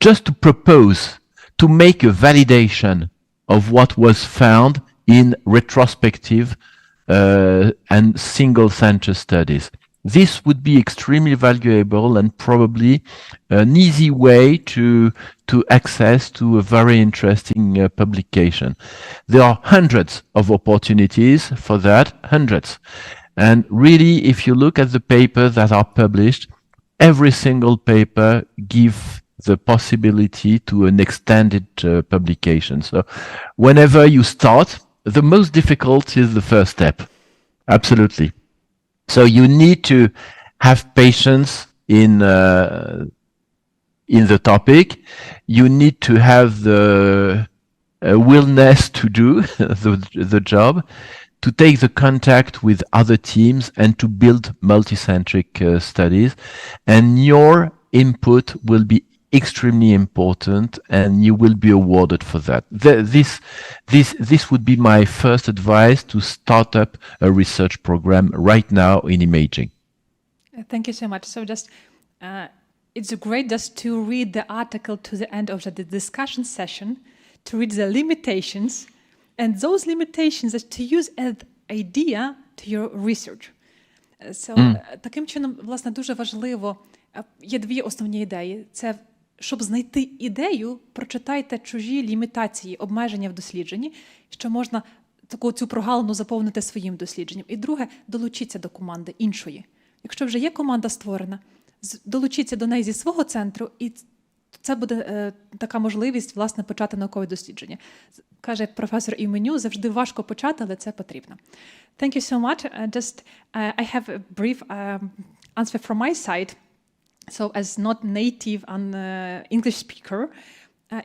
just to propose, to make a validation of what was found in retrospective and single center studies. This would be extremely valuable and probably an easy way to access to a very interesting publication. There are hundreds of opportunities for that, hundreds. And really, if you look at the papers that are published, every single paper gives the possibility to an extended publication. So whenever you start, the most difficult is the first step. Absolutely. So you need to have patience in the topic. You need to have the willingness to do the job, to take the contact with other teams and to build multicentric studies. And your input will be extremely important and you will be awarded for that. This would be my first advice, to start up a research program right now in imaging. Thank you so much. So just, it's great just to read the article to the end of the discussion session, to read the limitations, and those limitations is to use as idea to your research. So, таким чином, власне, дуже важливо, є дві основні ідеї. Це щоб знайти ідею, прочитайте чужі лімітації, обмеження в дослідженні, що можна цю прогалину заповнити своїм дослідженням. І друге, долучіться до команди іншої. Якщо вже є команда створена, долучіться до неї зі свого центру, і це буде така можливість, власне, почати наукове дослідження. Каже професор Yves Menu, завжди важко почати, але це потрібно. Thank you so much. I have a brief answer from my side. So as not native and English speaker,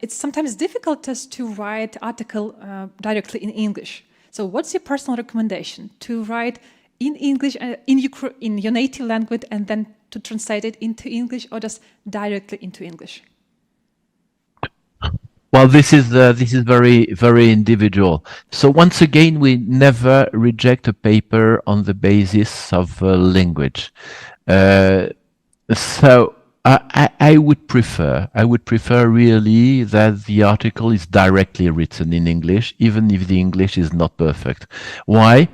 it's sometimes difficult just to write article directly in English. So what's your personal recommendation? To write in English, in your native language, and then to translate it into English, or just directly into English? Well, this is very, very individual. So once again, we never reject a paper on the basis of language. So I would prefer really that the article is directly written in English, even if the English is not perfect. Why?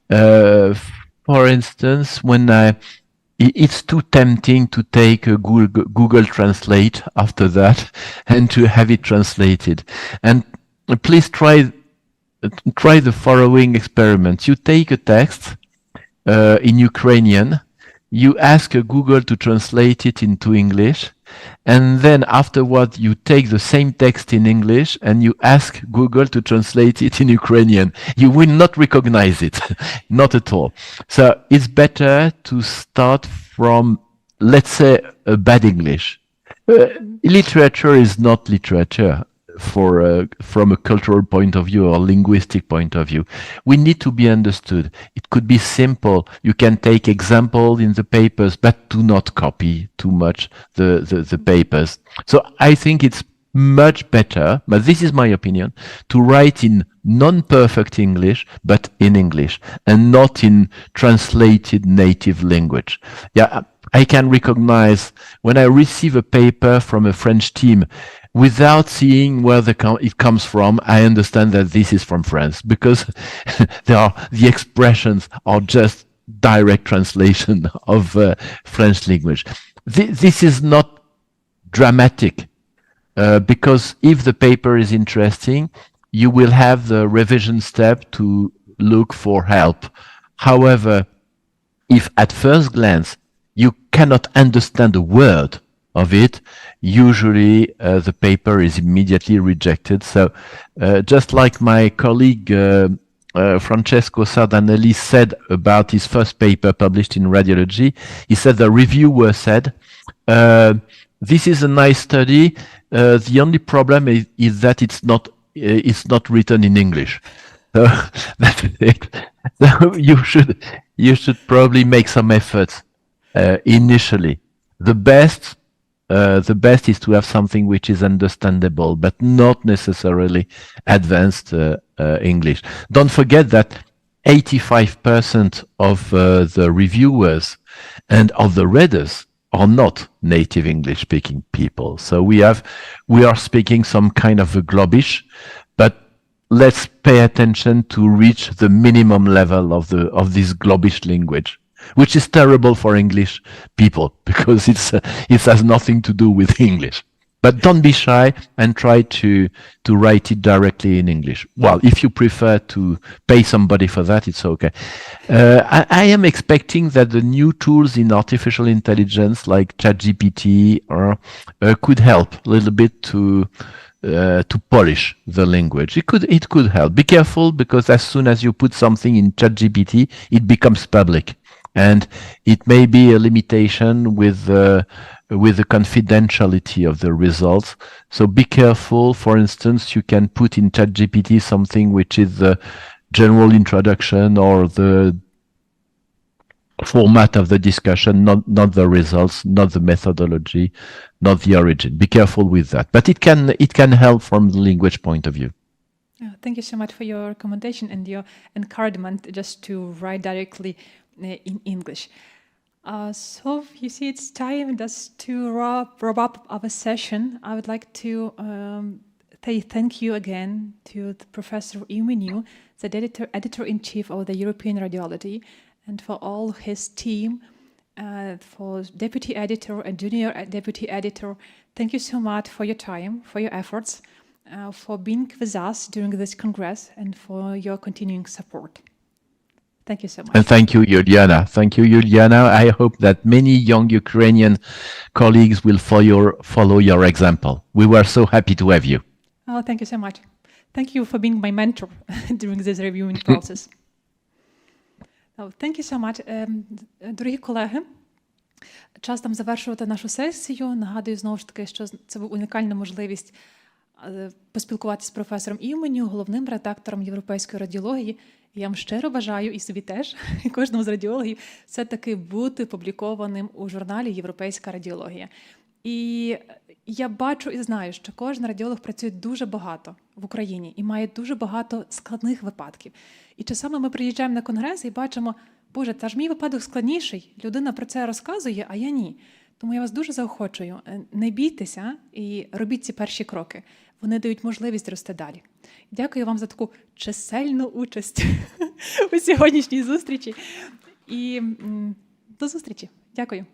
For instance, when it's too tempting to take a Google Translate after that and to have it translated. And please try the following experiment. You take a text in Ukrainian, you ask Google to translate it into English, and then afterward you take the same text in English and you ask Google to translate it in Ukrainian, you will not recognize it, not at all. So it's better to start from, let's say, a bad English. Literature is not literature from a cultural point of view or linguistic point of view. We need to be understood. It could be simple. You can take example in the papers, but do not copy too much the papers. So I think it's much better, but this is my opinion, to write in non-perfect English, but in English, and not in translated native language. Yeah, I can recognize when I receive a paper from a French team, without seeing where it comes from, I understand that this is from France, because the expressions are just direct translation of French language. This is not dramatic, because if the paper is interesting, you will have the revision step to look for help. However, if at first glance you cannot understand a word of it, usually the paper is immediately rejected. So just like my colleague Francesco Sardanelli said about his first paper published in Radiology, he said the reviewer said, this is a nice study, the only problem is that it's not written in English. So that's it. So you should probably make some efforts initially. The best is to have something which is understandable, but not necessarily advanced English. Don't forget that 85% of the reviewers and of the readers are not native English-speaking people. So we are speaking some kind of a globish, but let's pay attention to reach the minimum level of this globish language, which is terrible for English people because it has nothing to do with English. But don't be shy and try to write it directly in English. Well, if you prefer to pay somebody for that, it's okay. I am expecting that the new tools in artificial intelligence like ChatGPT could help a little bit to polish the language. It could help. Be careful, because as soon as you put something in ChatGPT, it becomes public. And it may be a limitation with the confidentiality of the results. So be careful. For instance, you can put in ChatGPT something which is the general introduction or the format of the discussion, not the results, not the methodology, not the origin. Be careful with that. But it can help from the language point of view. Thank you so much for your recommendation and your encouragement just to write directly in English. So you see, it's time just to wrap up our session. I would like to say thank you again to Professor Yves Menu, the editor-in-chief of the European Radiology, and for all his team, for deputy editor and junior deputy editor. Thank you so much for your time, for your efforts, for being with us during this congress, and for your continuing support. Thank you so much. And thank you, Uliana. Thank you, Uliana. I hope that many young Ukrainian colleagues will follow your example. We were so happy to have you. Oh, thank you so much. Thank you for being my mentor during this reviewing process. Thank you so much. Дорогі колеги, час нам завершувати нашу сесію. Нагадую знову ж таки, що це була унікальна можливість поспілкуватися з професором Yves Menu, головним редактором Європейської радіології. Я вам щиро бажаю, і собі теж, і кожному з радіологів, все-таки бути публікованим у журналі «Європейська радіологія». І я бачу і знаю, що кожен радіолог працює дуже багато в Україні і має дуже багато складних випадків. І часами ми приїжджаємо на конгрес і бачимо, Боже, та ж мій випадок складніший, людина про це розказує, а я ні. Тому я вас дуже заохочую, не бійтеся і робіть ці перші кроки. Вони дають можливість рости далі. Дякую вам за таку чисельну участь у сьогоднішній зустрічі. І до зустрічі. Дякую.